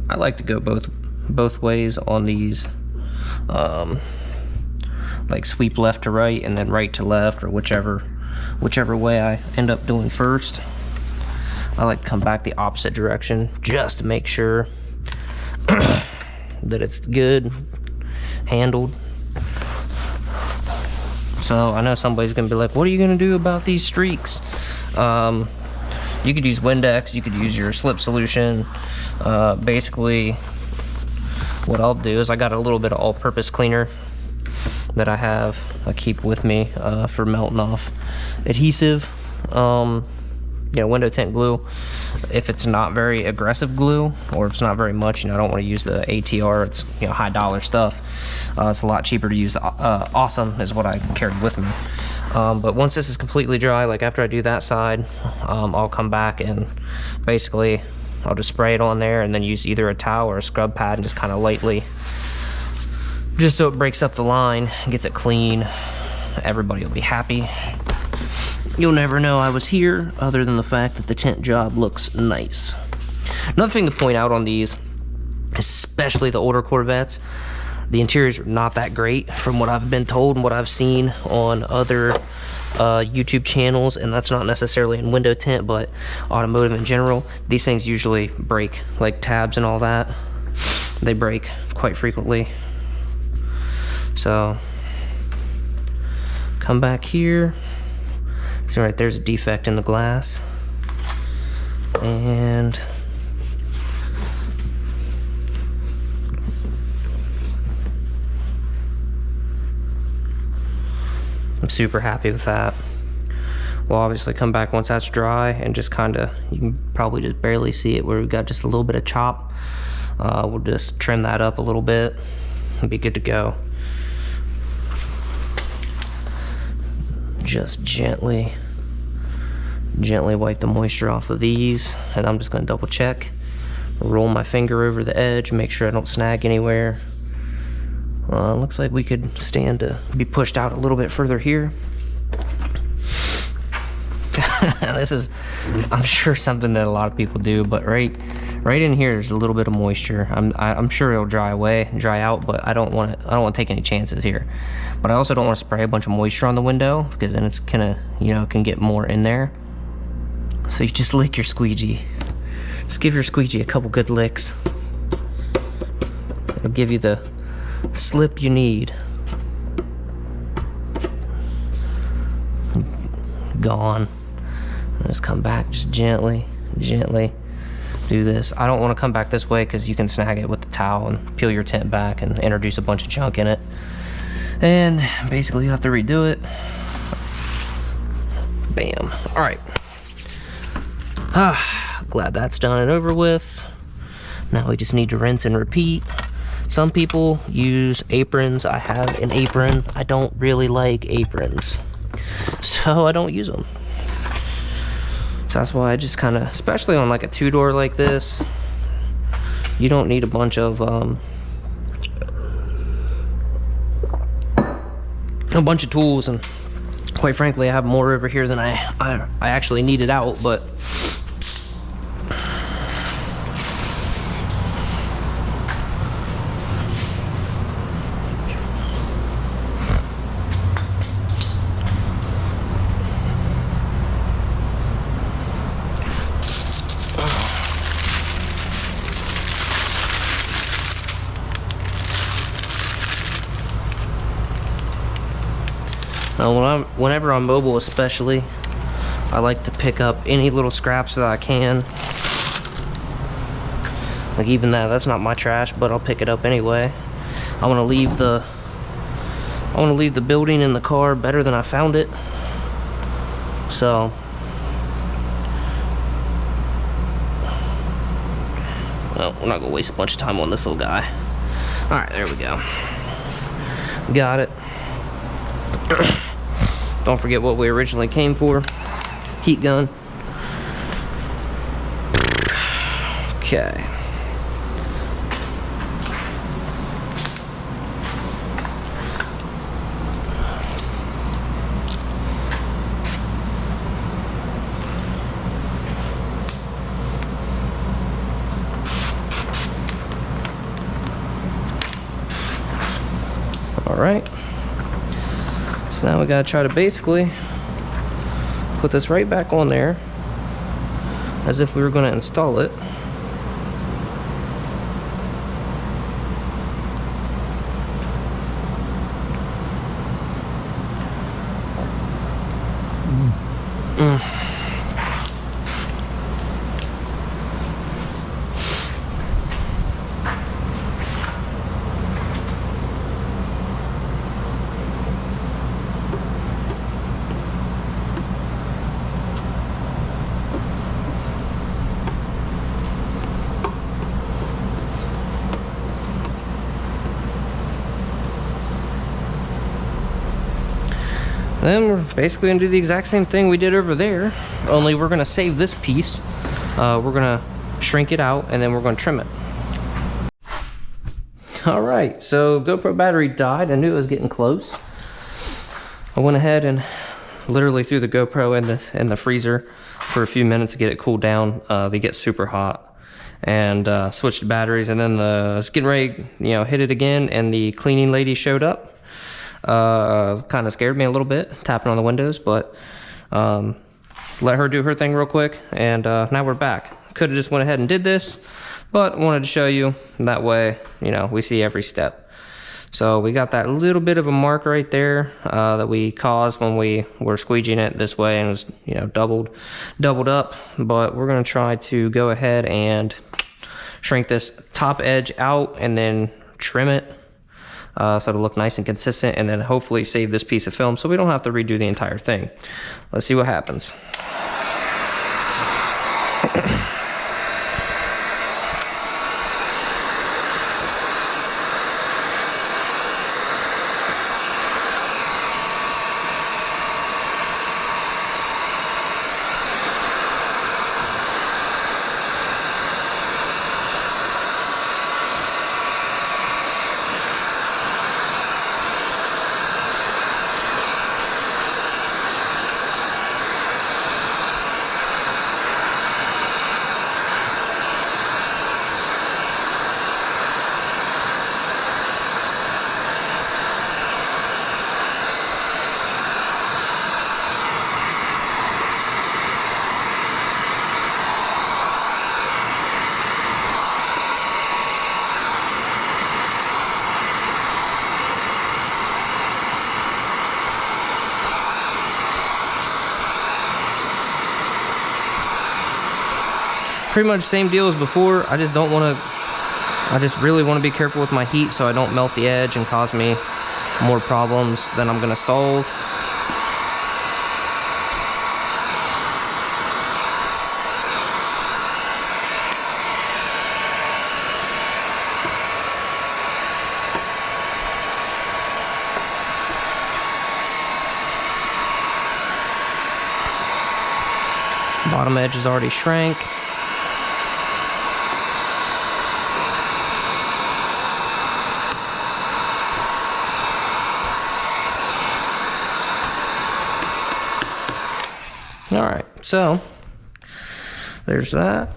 I like to go both ways on these, like sweep left to right and then right to left, or whichever way I end up doing first. I like to come back the opposite direction just to make sure that it's good handled. So I know somebody's gonna be like, what are you gonna do about these streaks? You could use Windex, you could use your slip solution. Basically, what I'll do is I got a little bit of all-purpose cleaner that I keep with me for melting off adhesive. Window tint glue. If it's not very aggressive glue, or if it's not very much, I don't want to use the ATR. It's high dollar stuff. It's a lot cheaper to use. Awesome is what I carried with me. But once this is completely dry, like after I do that side, I'll come back and basically I'll just spray it on there and then use either a towel or a scrub pad and just kind of lightly, just so it breaks up the line and gets it clean. Everybody will be happy. You'll never know I was here, other than the fact that the tint job looks nice. Another thing to point out on these, especially the older Corvettes, the interiors are not that great from what I've been told and what I've seen on other YouTube channels, and that's not necessarily in window tint, but automotive in general. These things usually break, like tabs and all that. They break quite frequently. So, come back here. See right there's a defect in the glass. And I'm super happy with that. We'll obviously come back once that's dry and just kind of, you can probably just barely see it where we've got just a little bit of chop. We'll just trim that up a little bit and be good to go. Just gently wipe the moisture off of these, and I'm just going to double check, roll my finger over the edge, make sure I don't snag anywhere. Looks like we could stand to be pushed out a little bit further here. This is, I'm sure, something that a lot of people do, but right in here there's a little bit of moisture. I'm sure it'll dry out, but I don't want to take any chances here. But I also don't want to spray a bunch of moisture on the window, because then it's gonna, can get more in there. So you just lick your squeegee. Just give your squeegee a couple good licks. It'll give you the slip you need. Gone. Just come back, just gently do this. I don't want to come back this way because you can snag it with the towel and peel your tint back and introduce a bunch of junk in it. And basically you have to redo it. Bam. All right. Glad that's done and over with. Now we just need to rinse and repeat. Some people use aprons. I have an apron. I don't really like aprons, so I don't use them. So that's why I just kind of, especially on like a two-door like this, you don't need a bunch of tools, and quite frankly I have more over here than I actually needed out, but whenever I'm mobile especially, I like to pick up any little scraps that I can. Like even that's not my trash, but I'll pick it up anyway. I want to leave the building in the car better than I found it. So well, we're not gonna waste a bunch of time on this little guy. All right, there we go. Got it. Don't forget what we originally came for. Heat gun. Okay. All right. So now we gotta try to basically put this right back on there as if we were gonna install it. Then we're basically gonna do the exact same thing we did over there, only we're gonna save this piece. We're gonna shrink it out and then we're gonna trim it. All right, so GoPro battery died. I knew it was getting close. I went ahead and literally threw the GoPro in the freezer for a few minutes to get it cooled down. They get super hot, and switched the batteries, and then it's getting ready, hit it again, and the cleaning lady showed up. Kind of scared me a little bit, tapping on the windows, but let her do her thing real quick, and now we're back. Could have just went ahead and did this, but wanted to show you, that way, we see every step. So we got that little bit of a mark right there that we caused when we were squeegeeing it this way, and it was, doubled up. But we're gonna try to go ahead and shrink this top edge out and then trim it so it'll look nice and consistent, and then hopefully save this piece of film so we don't have to redo the entire thing. Let's see what happens. Pretty much same deal as before. I just really want to be careful with my heat so I don't melt the edge and cause me more problems than I'm gonna solve. Bottom edge is already shrank. All right, so there's that.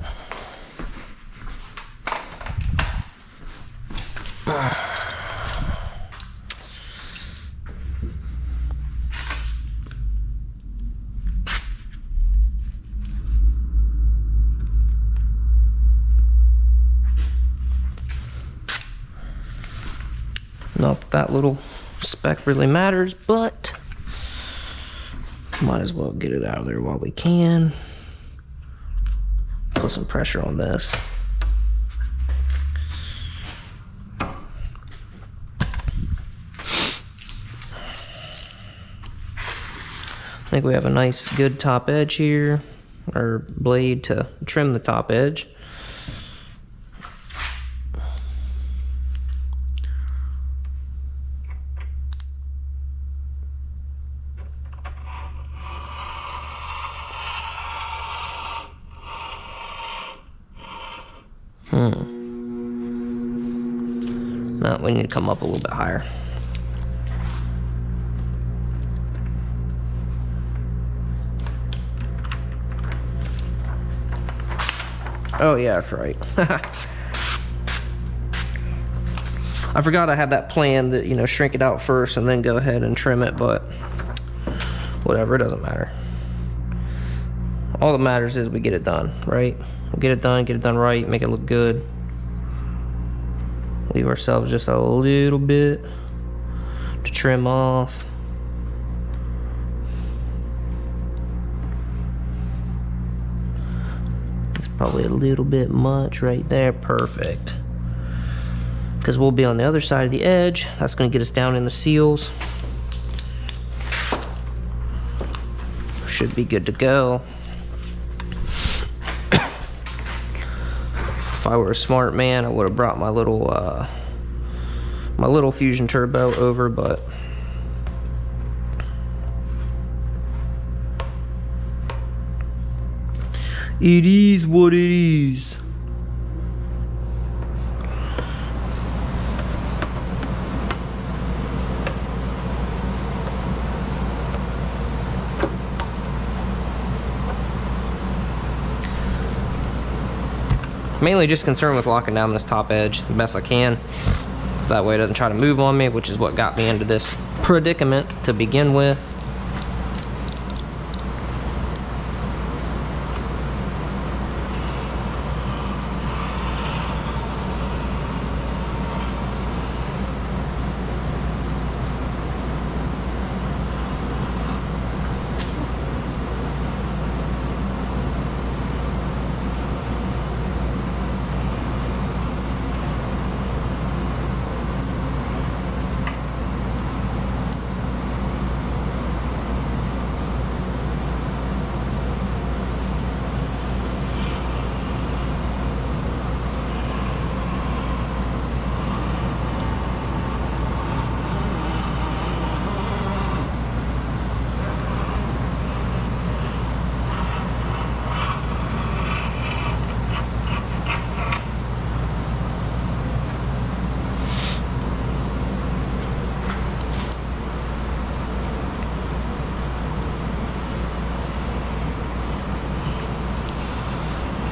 Not that little speck really matters, but might as well get it out of there while we can. Put some pressure on this. I think we have a nice good top edge here, or blade to trim the top edge. Now we need to come up a little bit higher. Oh yeah, that's right. I forgot I had that plan that, shrink it out first and then go ahead and trim it, but whatever, it doesn't matter. All that matters is we get it done, right? We'll get it done right, make it look good. Leave ourselves just a little bit to trim off. It's probably a little bit much right there. Perfect. Because we'll be on the other side of the edge. That's going to get us down in the seals. Should be good to go. If I were a smart man, I would have brought my little Fusion Turbo over, but It is what it is. Mainly just concerned with locking down this top edge the best I can. That way it doesn't try to move on me, which is what got me into this predicament to begin with.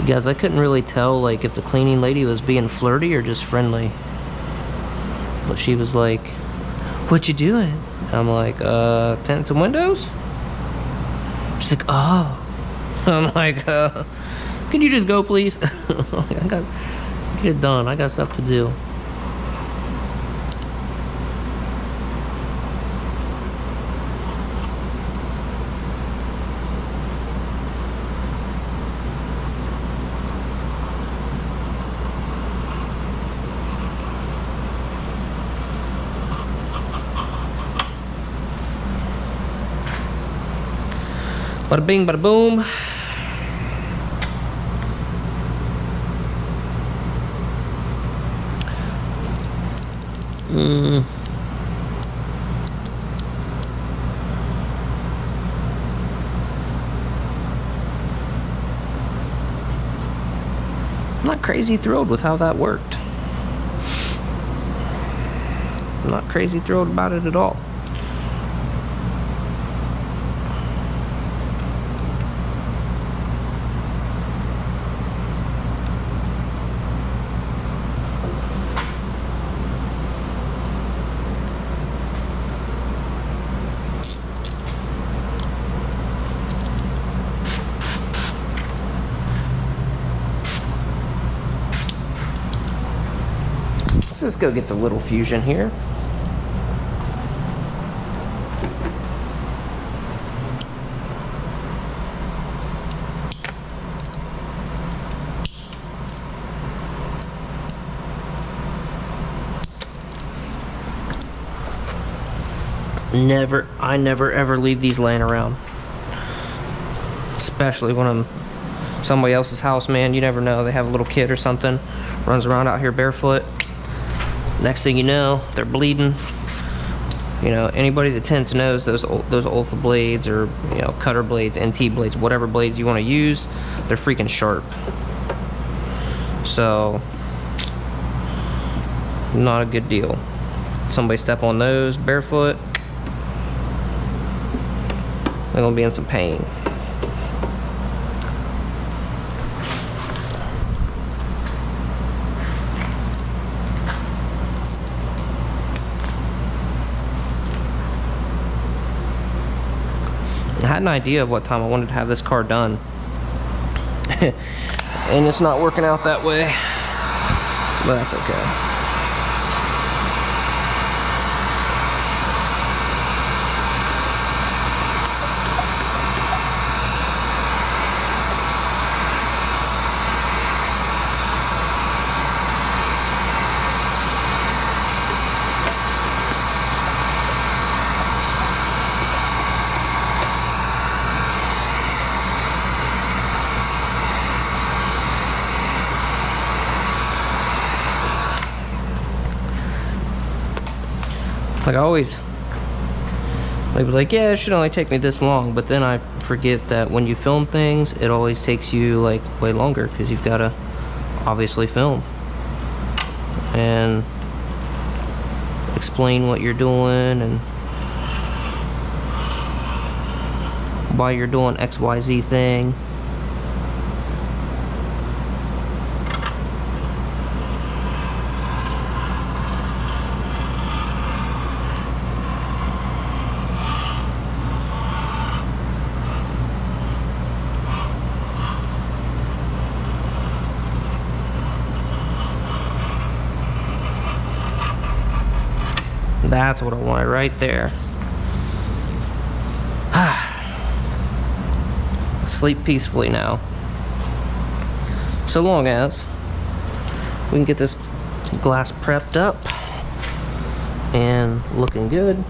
Guys, I couldn't really tell like if the cleaning lady was being flirty or just friendly. But she was like, "What you doing?" I'm like, tinting some windows? She's like, "Oh." I'm like, "Can you just go, please?" I got get it done. I got stuff to do. Bada bing, bada boom. I'm not crazy thrilled with how that worked. I'm not crazy thrilled about it at all. Let's just go get the little Fusion here. I never ever leave these laying around. Especially when I'm somebody else's house, man. You never know. They have a little kid or something, runs around out here barefoot. Next thing you know, they're bleeding. You know, anybody that tints knows those Olfa blades, or you know, cutter blades, NT blades, whatever blades you want to use, they're freaking sharp. So, not a good deal. Somebody step on those barefoot, they're gonna be in some pain. I had an idea of what time I wanted to have this car done. And it's not working out that way. But that's okay. Like I always I'd be like, yeah, it should only take me this long, but then I forget that when you film things, it always takes you like way longer because you've got to obviously film and explain what you're doing and why you're doing XYZ thing. That's what I wanted right there. Sleep peacefully now. So long as we can get this glass prepped up and looking good.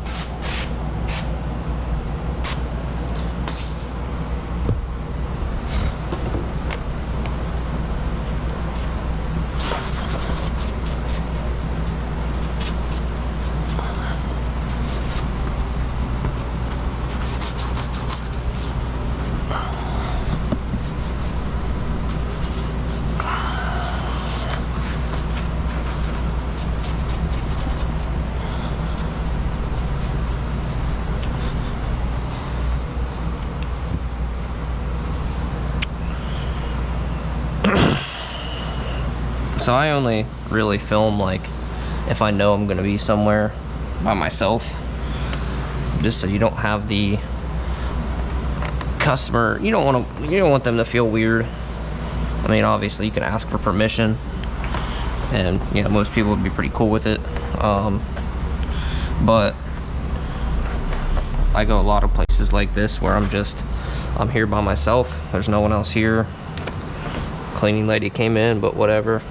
So I only really film like if I know I'm gonna be somewhere by myself, just so you don't have the customer, you don't want them to feel weird. I mean, obviously you can ask for permission, and you know, most people would be pretty cool with it, but I go a lot of places like this where I'm here by myself, there's no one else here. Cleaning lady came in, but whatever.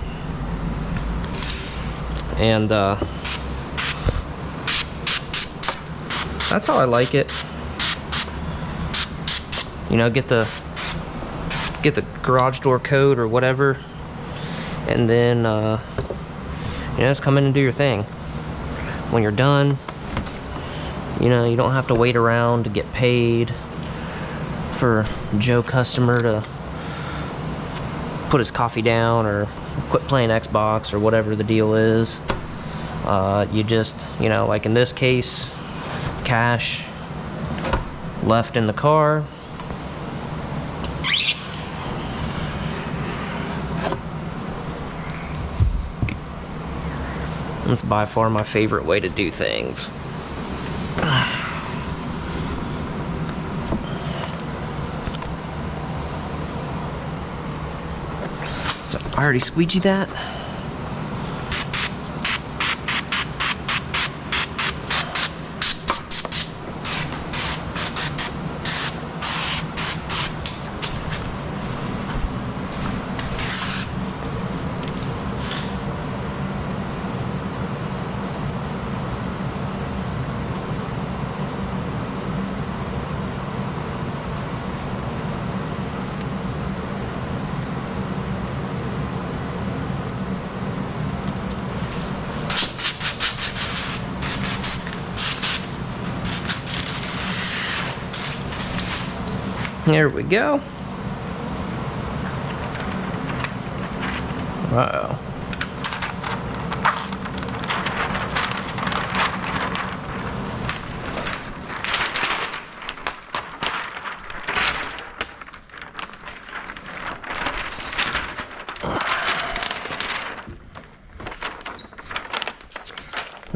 And that's how I like it. You know, get the garage door code or whatever, and then you know, just come in and do your thing. When you're done, you know, you don't have to wait around to get paid for Joe customer to put his coffee down or quit playing Xbox or whatever the deal is. You just, you know, like in this case, cash left in the car. That's by far my favorite way to do things. So I already squeegeed that. There we go. Uh-oh.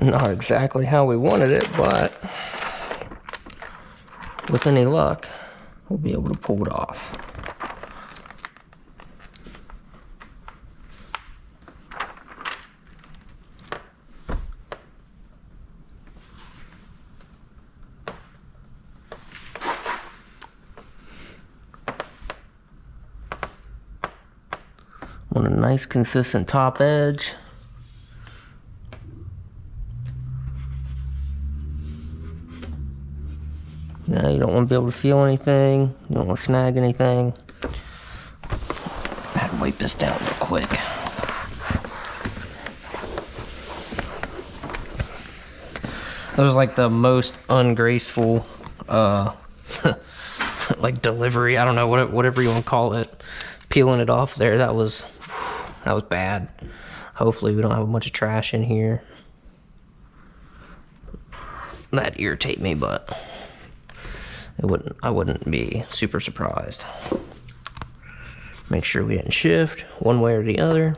Not exactly how we wanted it, but with any luck, we'll be able to pull it off. Want a nice consistent top edge. Now you don't want to be able to feel anything. You don't want to snag anything. I had to wipe this down real quick. was like the most ungraceful, like delivery. I don't know, whatever you want to call it. Peeling it off there, that was bad. Hopefully we don't have a bunch of trash in here. That'd irritate me, but I wouldn't be super surprised. Make sure we didn't shift one way or the other.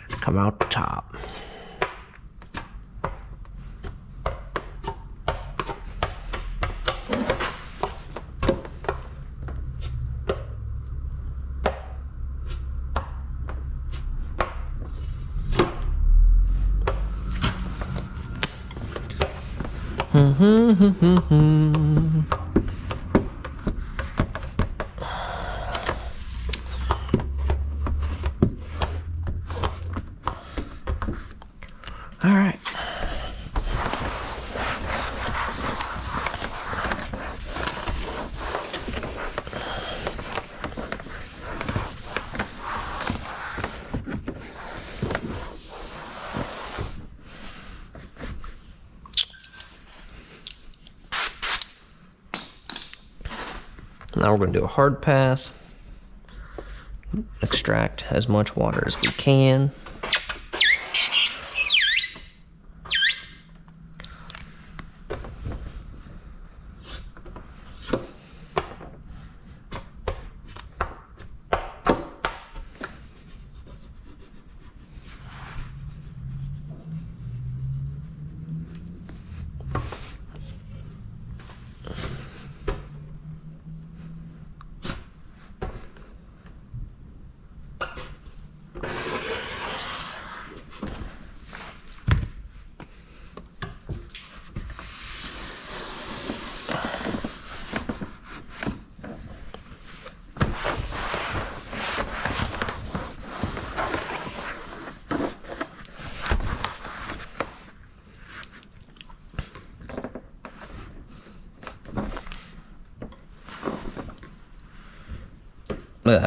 Come out the top. All right. Now we're going to do a hard pass. Extract as much water as we can.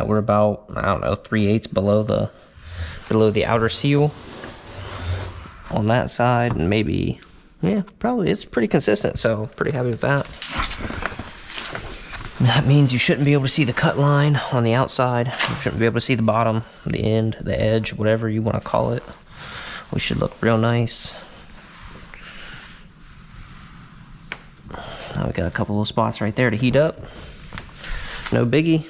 We're about, I don't know, 3/8 below the outer seal on that side, and maybe, yeah, probably it's pretty consistent, so pretty happy with that. That means you shouldn't be able to see the cut line on the outside. You shouldn't be able to see the bottom, the end, the edge, whatever you want to call it. We should look real nice. Now we got a couple of spots right there to heat up. No biggie.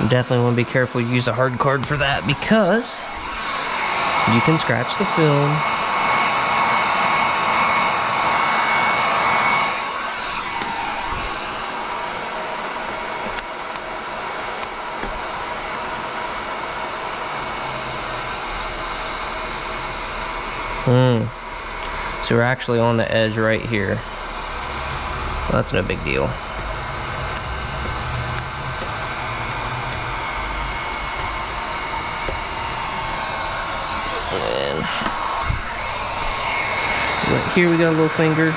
You definitely want to be careful to use a hard card for that, because you can scratch the film. So we're actually on the edge right here. Well, that's no big deal. And right here we got a little finger.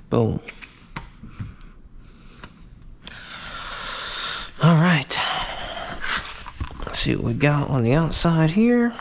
Boom. All right. Let's see what we got on the outside here.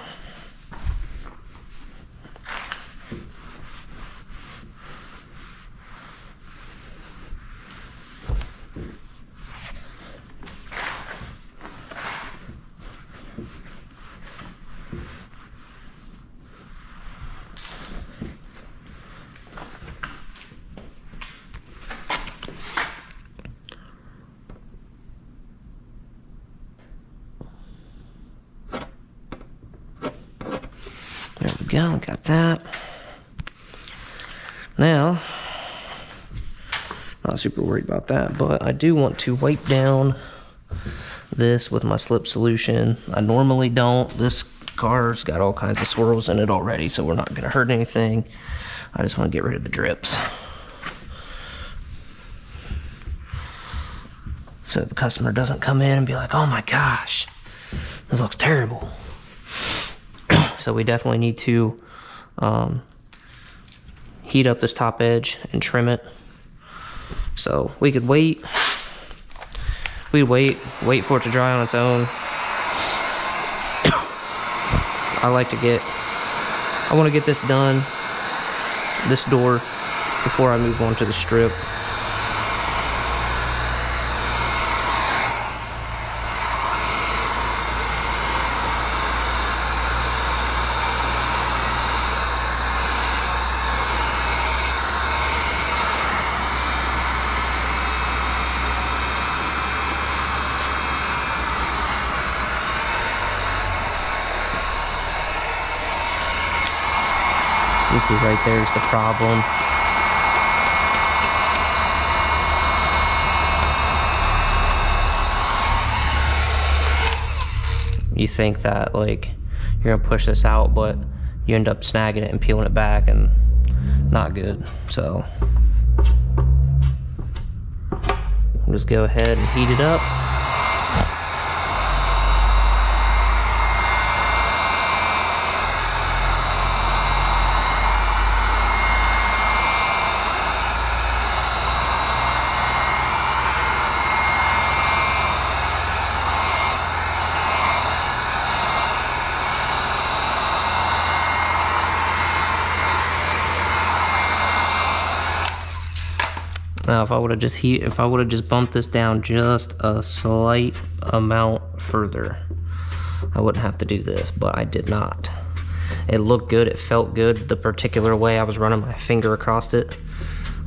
go, got that. Now, not super worried about that, but I do want to wipe down this with my slip solution. I normally don't. This car's got all kinds of swirls in it already, so we're not gonna hurt anything. I just want to get rid of the drips, so the customer doesn't come in and be like, oh my gosh, this looks terrible. So we definitely need to heat up this top edge and trim it. So we could wait. We'd wait for it to dry on its own. I want to get this done, this door, before I move on to the strip. You see right there's the problem. You think that like you're gonna push this out, but you end up snagging it and peeling it back, and not good. So we'll just go ahead and heat it up. Now, if I would have just bumped this down just a slight amount further, I wouldn't have to do this, but I did not. It looked good, it felt good the particular way I was running my finger across it,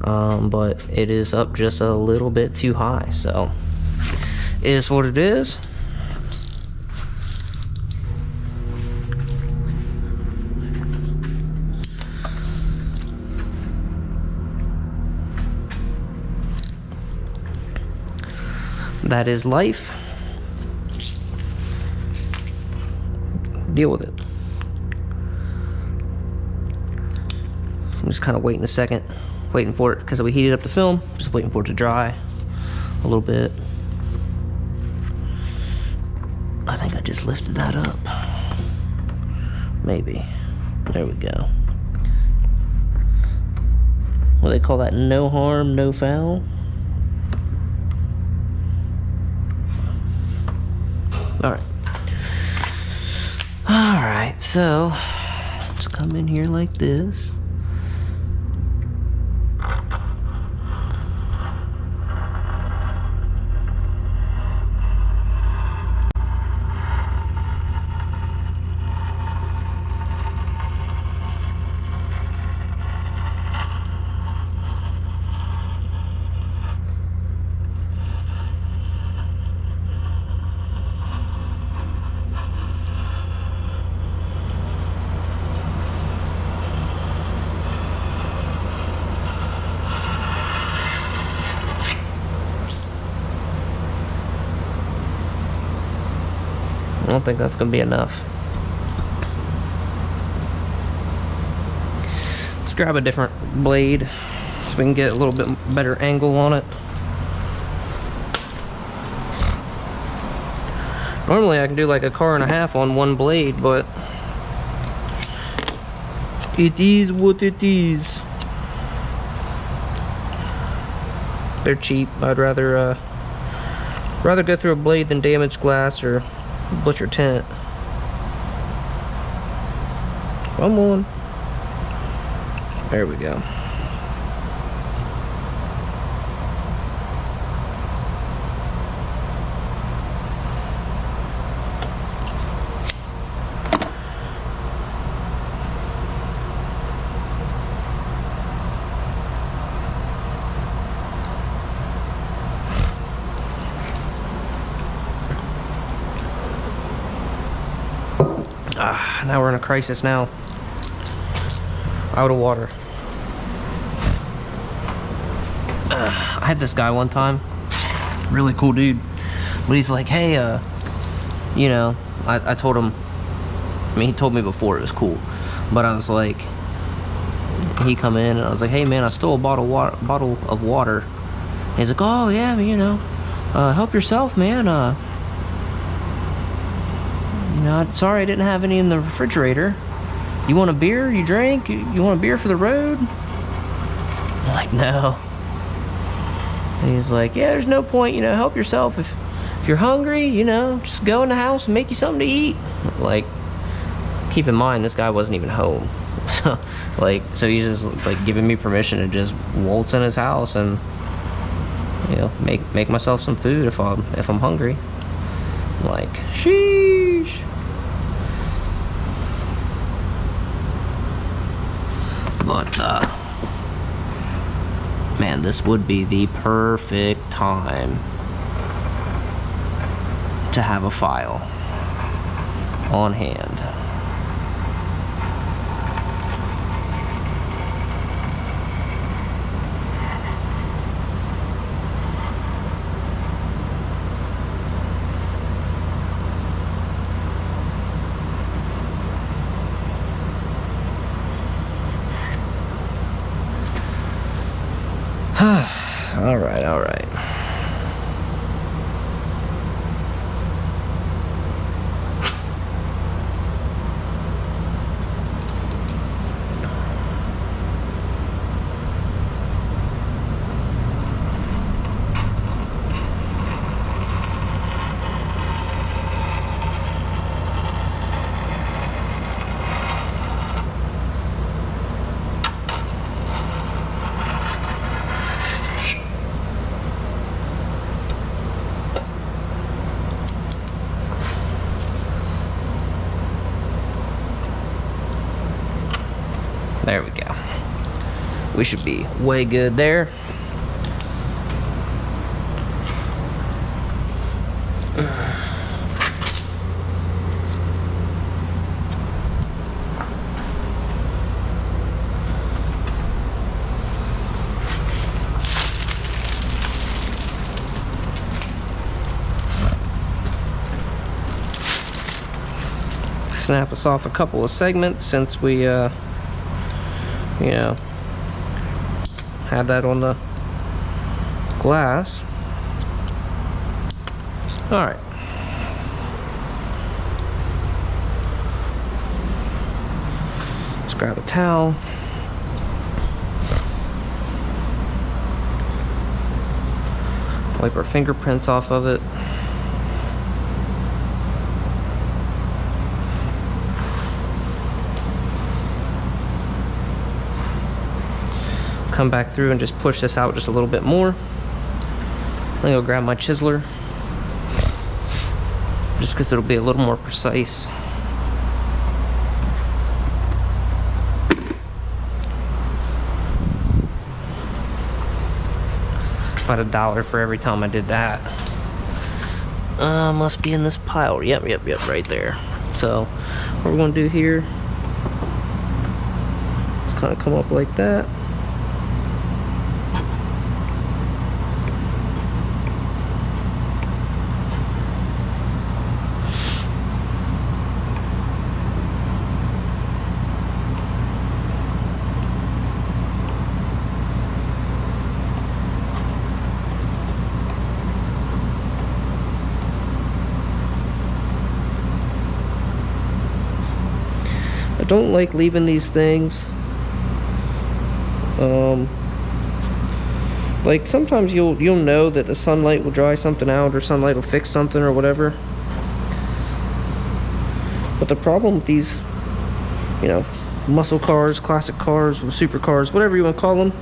but it is up just a little bit too high, so it is what it is. That is life. Deal with it. I'm just kind of waiting a second, waiting for it, because we heated up the film, just waiting for it to dry a little bit. I think I just lifted that up. Maybe. There we go. What do they call that? No harm, no foul? Alright, so let's come in here like this. I don't think that's gonna be enough. Let's grab a different blade so we can get a little bit better angle on it. Normally I can do like a car and a half on one blade, but it is what it is. They're cheap. I'd rather go through a blade than damage glass or butcher tint. Come on. There we go. Now we're in a crisis now. Out of water. I had this guy one time, really cool dude, but he's like, hey, you know, I told him, I mean, he told me before it was cool, but I was like, he come in and I was like, hey man, I stole a bottle of water. And he's like, oh yeah, you know, help yourself, man. You know, sorry I didn't have any in the refrigerator. You want a beer? You drink? You want a beer for the road? I'm like, no. And he's like, yeah, there's no point, you know, help yourself. If you're hungry, you know, just go in the house and make you something to eat. Like, keep in mind, this guy wasn't even home. So, like, so he's just, like, giving me permission to just waltz in his house and, you know, make myself some food if I'm hungry. I'm like, sheesh. But, man, this would be the perfect time to have a file on hand. All right, all right. There we go. We should be way good there. Snap us off a couple of segments since we you know, had that on the glass. All right. Let's grab a towel. Wipe our fingerprints off of it. Come back through and just push this out just a little bit more. I'm gonna go grab my chiseler just because it'll be a little more precise. About $1 for every time I did that. Must be in this pile. Yep, right there. So what we're gonna do here is kind of come up like that. I don't like leaving these things. Like sometimes you'll know that the sunlight will dry something out or sunlight will fix something or whatever. But the problem with these, you know, muscle cars, classic cars, supercars, whatever you want to call them,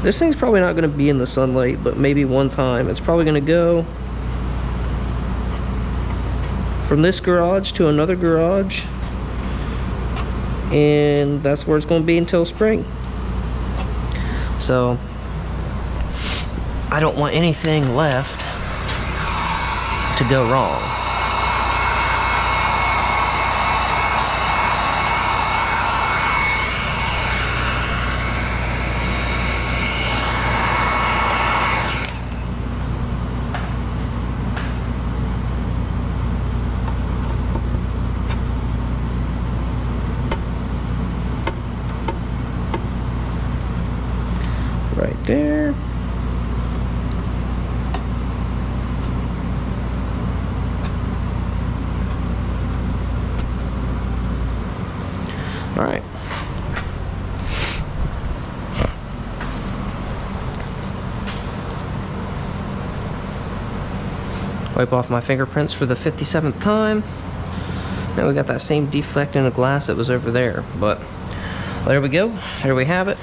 this thing's probably not going to be in the sunlight, but maybe one time it's probably going to go from this garage to another garage, and that's where it's going to be until spring. So I don't want anything left to go wrong. right there. All right. Wipe off my fingerprints for the 57th time. Now we got that same defect in the glass that was over there, but there we go. There we have it.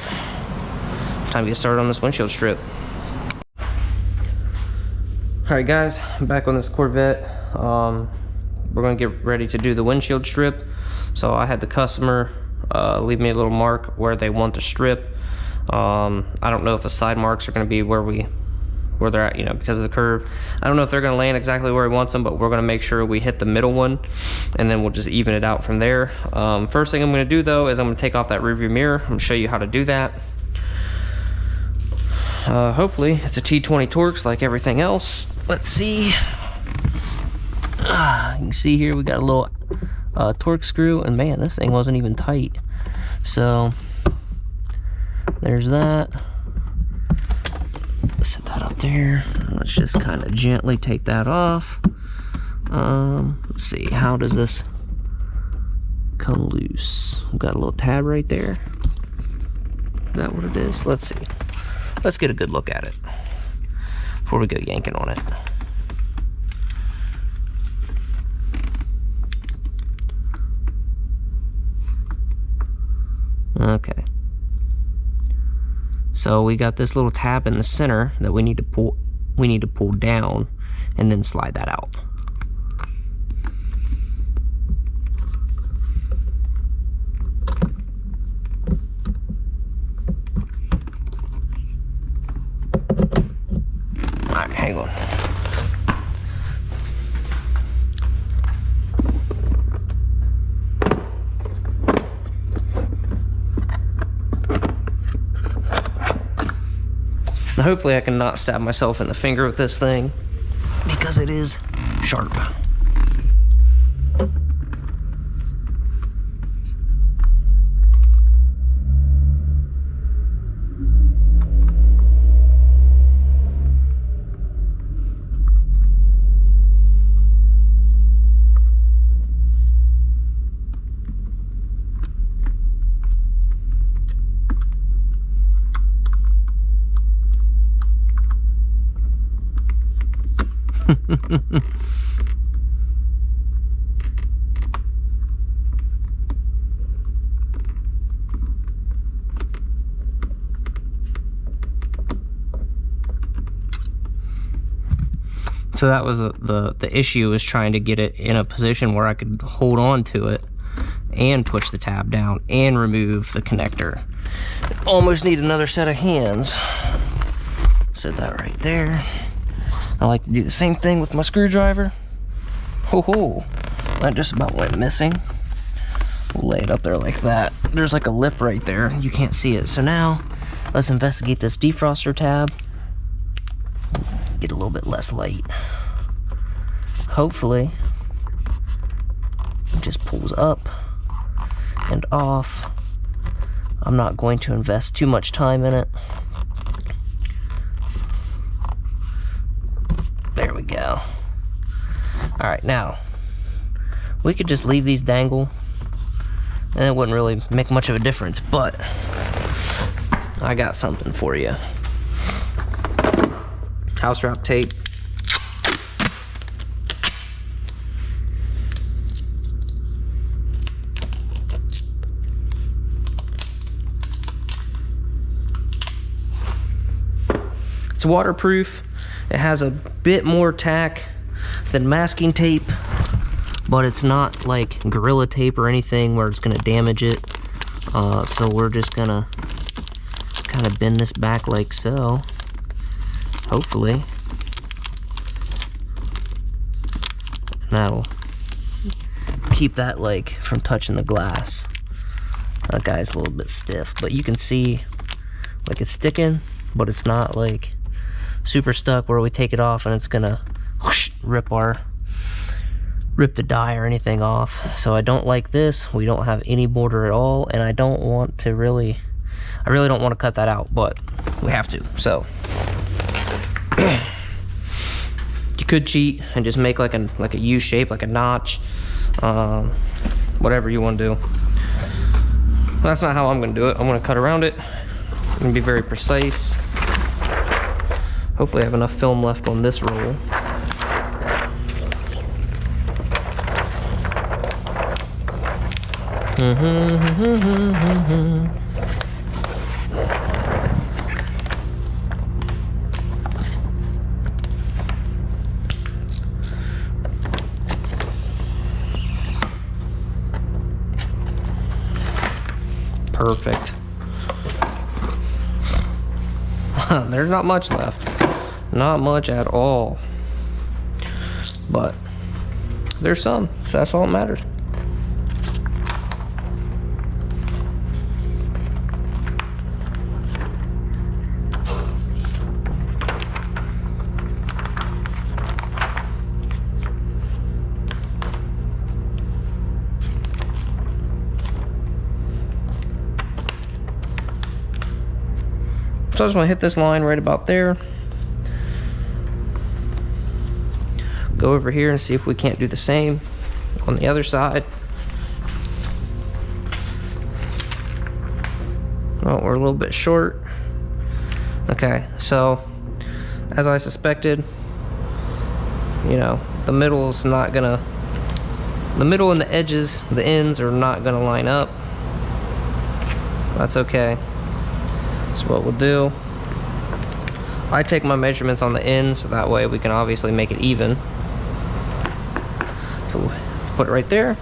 Time to get started on this windshield strip. Alright guys, I'm back on this Corvette. We're gonna get ready to do the windshield strip. So I had the customer leave me a little mark where they want the strip. I don't know if the side marks are gonna be where they're at, you know, because of the curve. I don't know if they're gonna land exactly where he wants them, but we're gonna make sure we hit the middle one, and then we'll just even it out from there. First thing I'm gonna do though is I'm gonna take off that rearview mirror. I'm gonna show you how to do that. Hopefully it's a T20 Torx like everything else. Let's see. You can see here we got a little Torx screw, and man, this thing wasn't even tight. So there's that. Set that up there. Let's just kind of gently take that off. Let's see, how does this come loose? We've got a little tab right there. Is that what it is? Let's see. Let's get a good look at it before we go yanking on it. Okay. So we got this little tab in the center that we need to pull down and then slide that out. All right, hang on. Now hopefully I can not stab myself in the finger with this thing, because it is sharp. So that was the issue, was trying to get it in a position where I could hold on to it and push the tab down and remove the connector. Almost need another set of hands. Set that right there. I like to do the same thing with my screwdriver. Ho ho, that just about went missing. We'll lay it up there like that. There's like a lip right there, you can't see it. So now, let's investigate this defroster tab. Get a little bit less light. Hopefully, it just pulls up and off. I'm not going to invest too much time in it. There we go. All right, now, we could just leave these dangle, and it wouldn't really make much of a difference, but I got something for you. House wrap tape. It's waterproof. It has a bit more tack than masking tape, but it's not like Gorilla Tape or anything where it's gonna damage it. So we're just gonna kind of bend this back like so. Hopefully. That'll keep that like from touching the glass. That guy's a little bit stiff, but you can see like it's sticking, but it's not like super stuck where we take it off and it's gonna whoosh, rip the die or anything off. So I don't like this. We don't have any border at all, and I really don't want to cut that out, but we have to. So you could cheat and just make like a U shape, like a notch, whatever you want to do. That's not how I'm going to do it. I'm going to cut around it. I'm going to be very precise. Hopefully I have enough film left on this roll. Perfect. There's not much left. Not much at all. But there's some. That's all that matters. So I just want to hit this line right about there. Go over here and see if we can't do the same on the other side. Oh, we're a little bit short. Okay, so as I suspected, you know, the middle's not gonna, the middle and the edges, the ends are not gonna line up. That's okay. So what we'll do, I take my measurements on the ends, so that way we can obviously make it even. So we'll put it right there.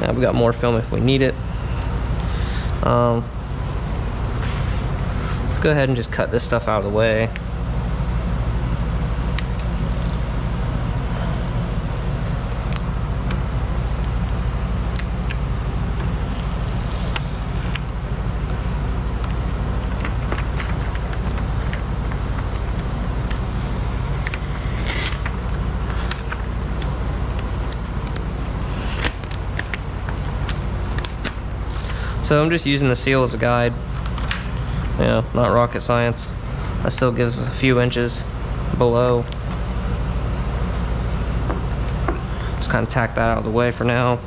Now we got more film if we need it. Let's go ahead and just cut this stuff out of the way. So I'm just using the seal as a guide. Yeah, not rocket science. That still gives us a few inches below. Just kind of tack that out of the way for now.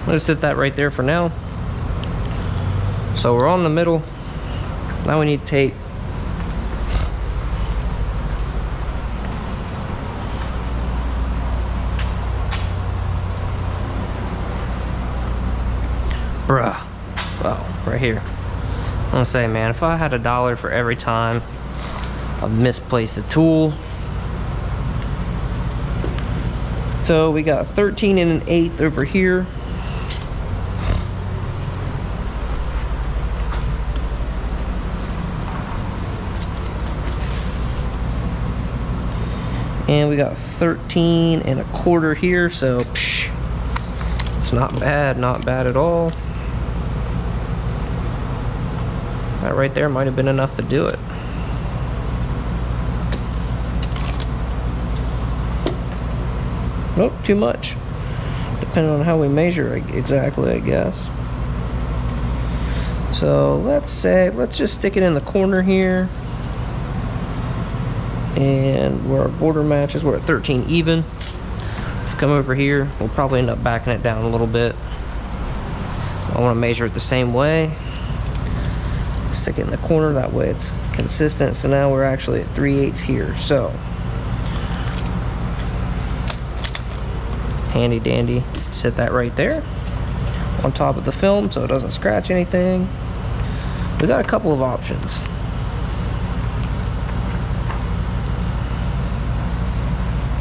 I'll just hit that right there for now. So we're on the middle. Now we need tape. Bruh. Oh, right here. I'm gonna say, man, if I had $1 for every time I've misplaced a tool. So we got 13 1/8 over here. And we got 13 1/4 here, so psh, it's not bad at all. That right there might have been enough to do it. Nope, too much. Depending on how we measure exactly, I guess. So let's just stick it in the corner here. And where our border matches, we're at 13 even. Let's come over here. We'll probably end up backing it down a little bit. I want to measure it the same way. Stick it in the corner, that way it's consistent. So now we're actually at 3/8 here. So handy dandy, sit that right there on top of the film so it doesn't scratch anything. We got a couple of options.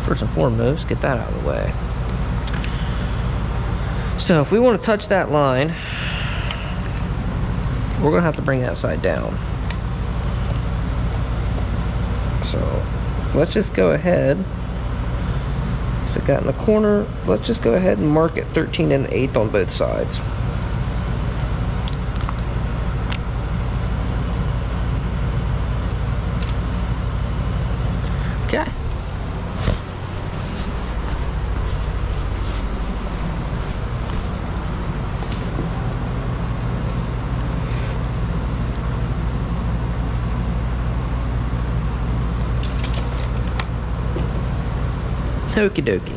First and foremost, get that out of the way. So if we want to touch that line, we're gonna have to bring that side down. So let's just go ahead. So it got in the corner. Let's just go ahead and mark it 13 1/8 on both sides. Okay. Okie dokie.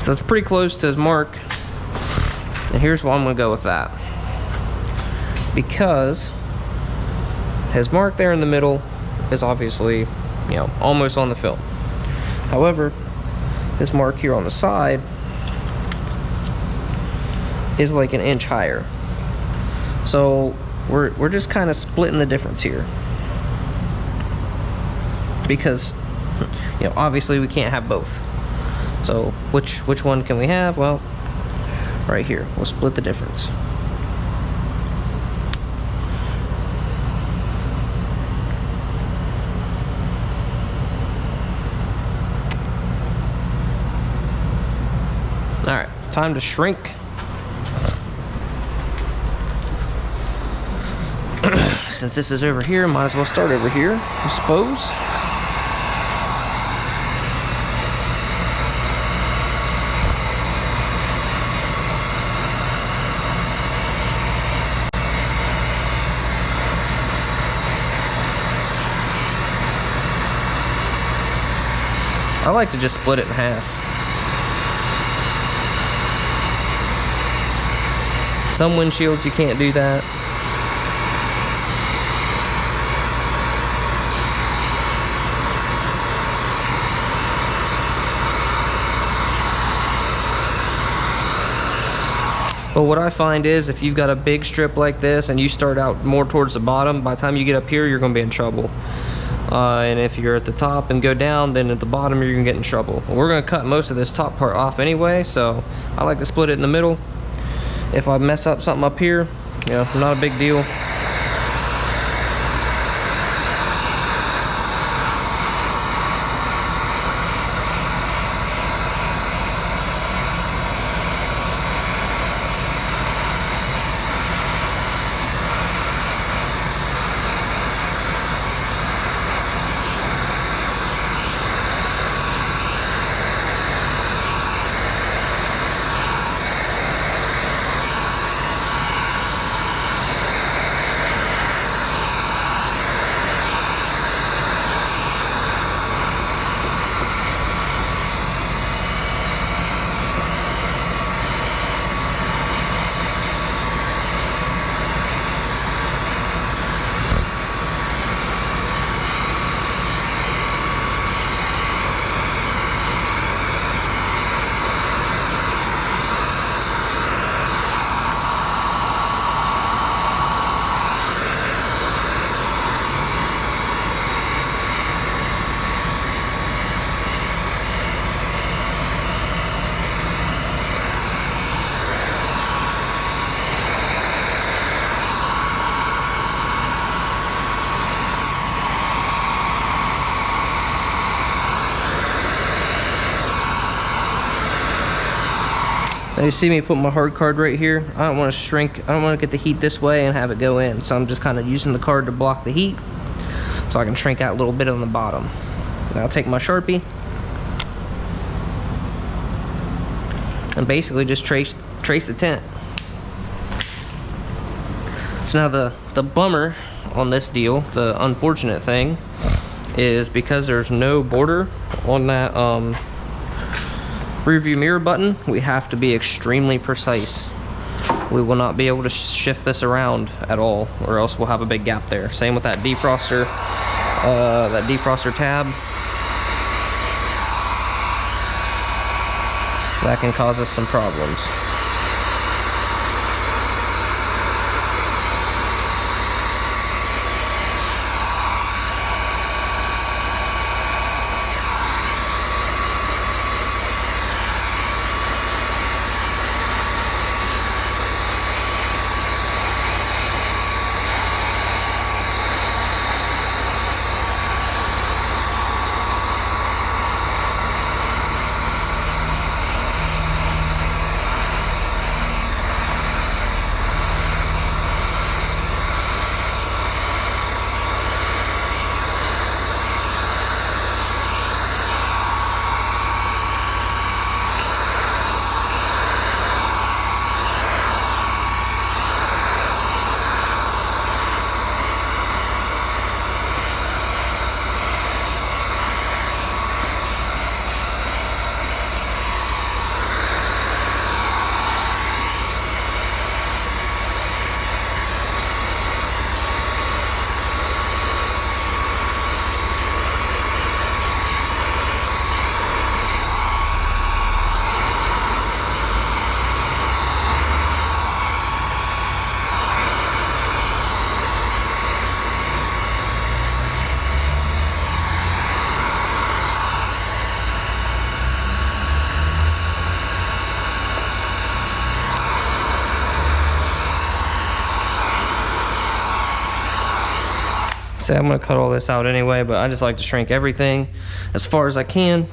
So it's pretty close to his mark, and here's why I'm gonna go with that. Because his mark there in the middle is obviously, you know, almost on the film. However, his mark here on the side is like an inch higher. So we're just kind of splitting the difference here. Because, you know, obviously we can't have both. So which one can we have? Well, right here. We'll split the difference. All right, time to shrink. Since this is over here, might as well start over here, I suppose. I like to just split it in half. Some windshields you can't do that. But what I find is if you've got a big strip like this and you start out more towards the bottom, by the time you get up here, you're going to be in trouble. And if you're at the top and go down, then at the bottom you're gonna get in trouble. We're gonna cut most of this top part off anyway, so I like to split it in the middle. If I mess up something up here, you know, not a big deal. Now you see me put my hard card right here. I don't want to shrink. I don't want to get the heat this way and have it go in. So I'm just kind of using the card to block the heat so I can shrink out a little bit on the bottom. Now I'll take my Sharpie and basically just trace the tint. So now the bummer on this deal, the unfortunate thing, is because there's no border on that rear view mirror button, we have to be extremely precise. We will not be able to shift this around at all, or else we'll have a big gap there. Same with that defroster tab. That can cause us some problems. I'm gonna cut all this out anyway, but I just like to shrink everything as far as I can.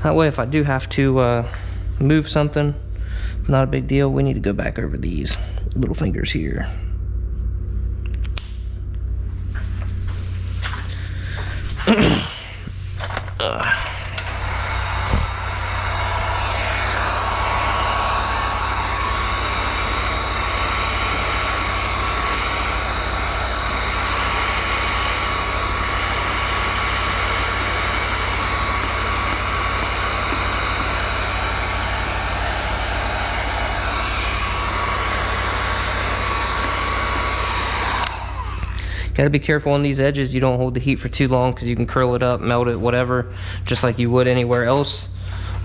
That way, if I do have to move something, not a big deal. We need to go back over these little fingers here. Gotta be careful on these edges. You don't hold the heat for too long because you can curl it up, melt it, whatever, just like you would anywhere else.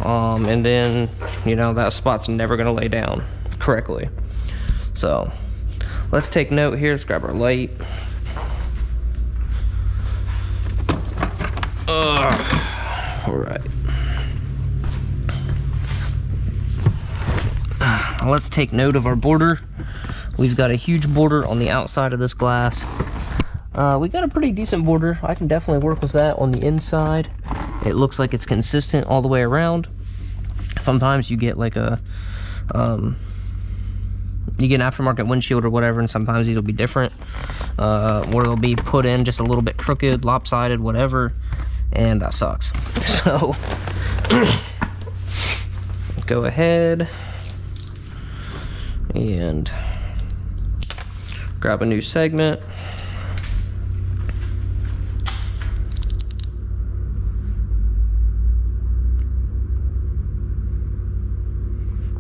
And then, you know, that spot's never gonna lay down correctly. So, let's take note here. Let's grab our light. All right. Let's take note of our border. We've got a huge border on the outside of this glass. We got a pretty decent border. I can definitely work with that on the inside. It looks like it's consistent all the way around. Sometimes you get like a, you get an aftermarket windshield or whatever, and sometimes these will be different. Where they'll be put in just a little bit crooked, lopsided, whatever, and that sucks. So, go ahead and grab a new segment.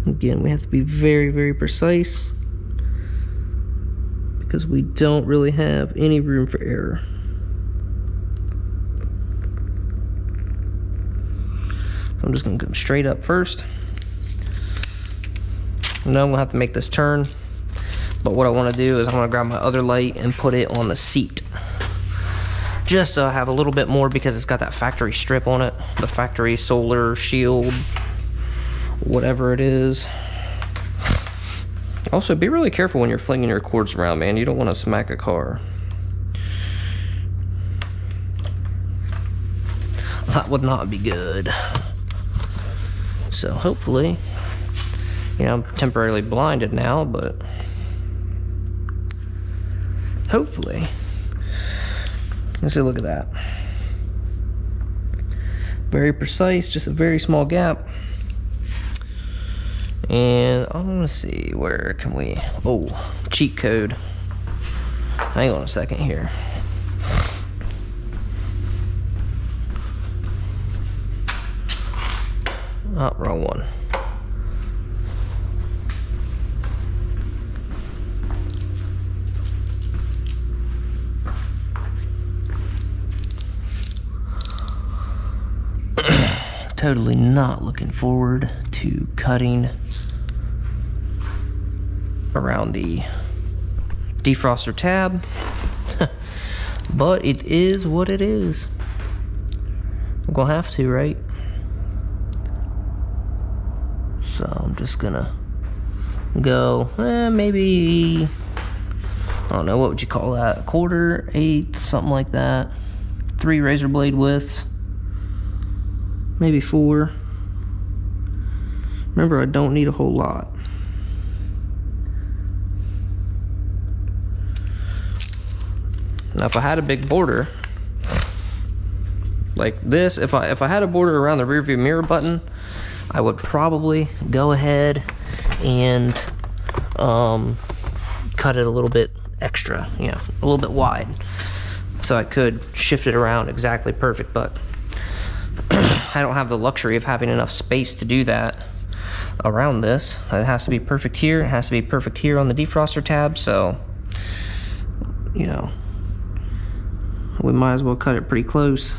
Again, we have to be very, very precise because we don't really have any room for error. So I'm just going to go straight up first. Now we'll have to make this turn, but what I want to do is I want to grab my other light and put it on the seat, just so I have a little bit more, because it's got that factory strip on it, the factory solar shield, whatever it is. Also, be really careful when you're flinging your cords around, man. You don't want to smack a car. That would not be good. So hopefully, you know, I'm temporarily blinded now, but hopefully, let's see, look at that. Very precise, just a very small gap. And I want to see, where can we, oh, cheat code. Hang on a second here. Oh, wrong one. Totally not looking forward to cutting around the defroster tab, but it is what it is. I'm gonna have to, right? So I'm just gonna go, maybe, I don't know, what would you call that? 1/4, 1/8, something like that. 3 razor blade widths. Maybe 4. Remember, I don't need a whole lot. Now, if I had a big border like this, if I had a border around the rear view mirror button, I would probably go ahead and cut it a little bit extra, you know, a little bit wide, so I could shift it around exactly perfect. But I don't have the luxury of having enough space to do that around this. It has to be perfect here. It has to be perfect here on the defroster tab. So, you know, we might as well cut it pretty close.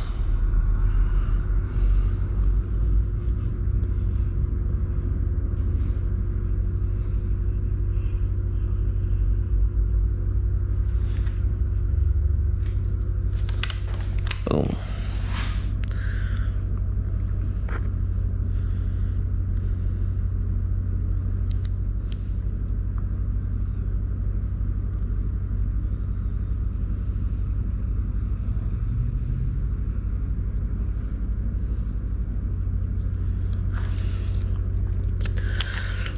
Boom.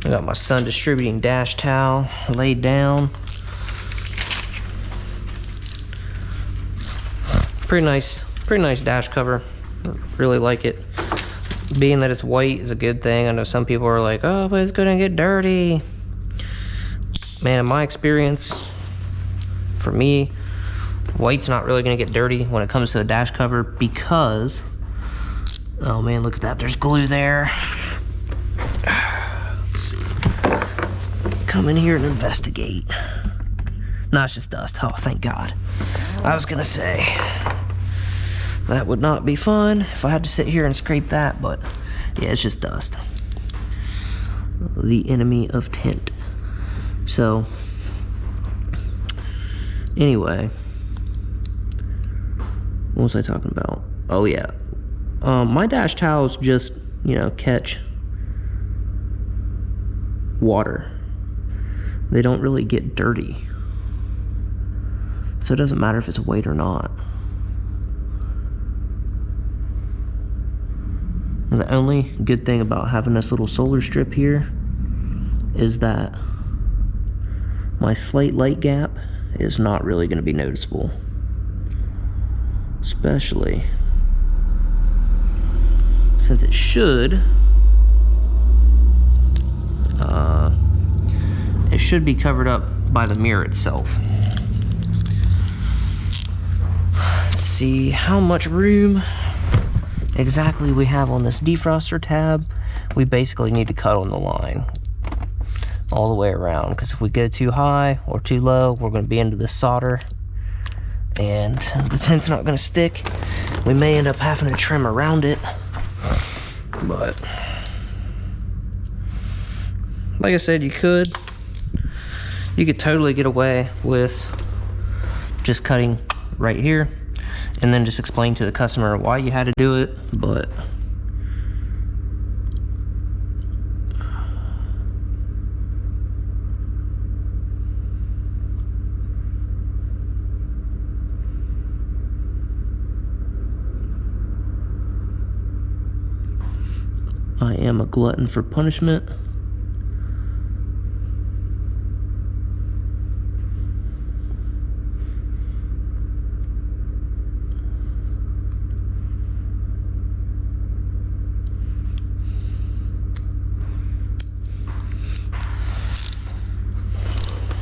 I got my Sun Distributing dash towel laid down. Pretty nice dash cover. Really like it. Being that it's white is a good thing. I know some people are like, oh, but it's gonna get dirty. Man, in my experience, for me, white's not really gonna get dirty when it comes to a dash cover, because, oh man, look at that, there's glue there. Let's see. Let's come in here and investigate. No, it's just dust. Oh, thank God. I was gonna say, that would not be fun if I had to sit here and scrape that, but yeah, it's just dust. The enemy of tint. So, anyway, what was I talking about? Oh yeah, my dash towels just, you know, catch water. They don't really get dirty, so it doesn't matter if it's white or not. And the only good thing about having this little solar strip here is that my slate light gap is not really going to be noticeable, especially since it should be covered up by the mirror itself. Let's see how much room exactly we have on this defroster tab. We basically need to cut on the line all the way around, because if we go too high or too low, we're going to be into the solder and the tint's not going to stick. We may end up having to trim around it, but like I said, you could totally get away with just cutting right here and then just explain to the customer why you had to do it. But I am a glutton for punishment.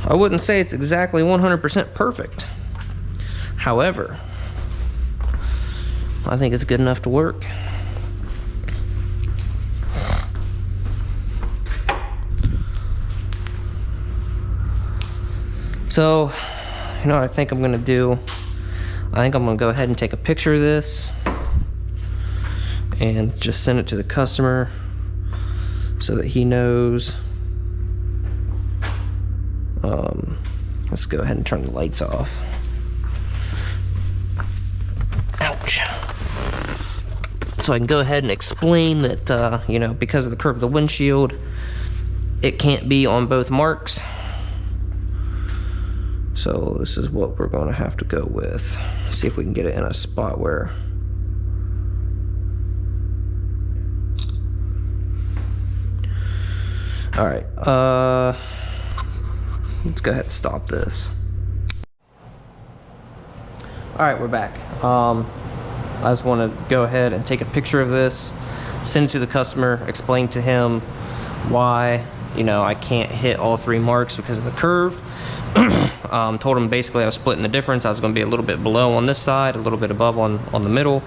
I wouldn't say it's exactly 100% perfect. However, I think it's good enough to work. So, you know what I think I'm gonna do? I think I'm gonna go ahead and take a picture of this and just send it to the customer so that he knows. Let's go ahead and turn the lights off. Ouch. So I can go ahead and explain that, you know, because of the curve of the windshield, it can't be on both marks. So this is what we're going to have to go with. See if we can get it in a spot where all right, let's go ahead and stop this. All right, we're back. I just want to go ahead and take a picture of this, send it to the customer, explain to him why, you know, I can't hit all 3 marks because of the curve. Told him basically I was splitting the difference. I was going to be a little bit below on this side, a little bit above on the middle,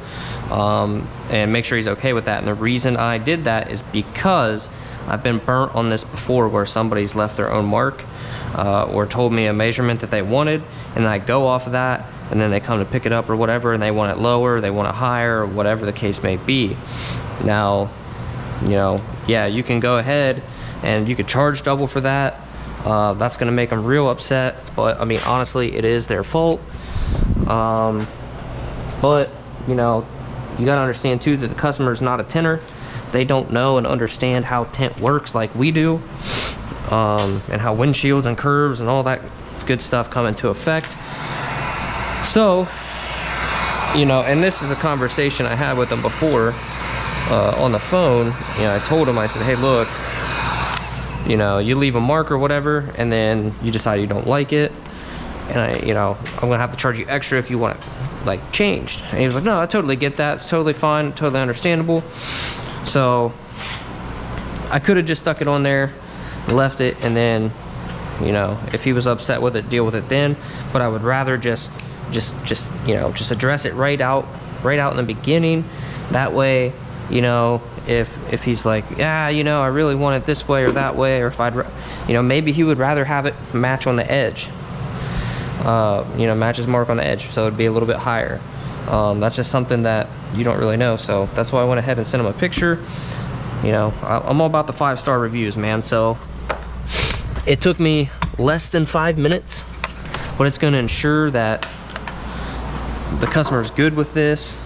and make sure he's okay with that. And the reason I did that is because I've been burnt on this before, where somebody's left their own mark or told me a measurement that they wanted, and I go off of that, and then they come to pick it up or whatever, and they want it lower, they want it higher, or whatever the case may be. Now, you know, yeah, you can go ahead and you could charge double for that. That's going to make them real upset, but I mean, honestly, it is their fault. But you know, you got to understand too that the customer is not a tinter. They don't know and understand how tint works like we do, and how windshields and curves and all that good stuff come into effect. So, you know, and this is a conversation I had with them before on the phone. You know, I told him, I said, hey, look, you know, you leave a mark or whatever, and then you decide you don't like it, and you know, I'm gonna have to charge you extra if you want it like changed. And he was like, no, I totally get that. It's totally fine, totally understandable. So I could have just stuck it on there, left it, and then, you know, if he was upset with it, deal with it then. But I would rather just you know, just address it right out in the beginning. That way, you know, if he's like, yeah, you know, I really want it this way or that way, or if I'd, you know, maybe he would rather have it match on the edge, you know, match his mark on the edge, so it'd be a little bit higher. That's just something that you don't really know. So that's why I went ahead and sent him a picture. You know, I'm all about the 5-star reviews, man. So it took me less than 5 minutes, but it's going to ensure that the customer's good with this,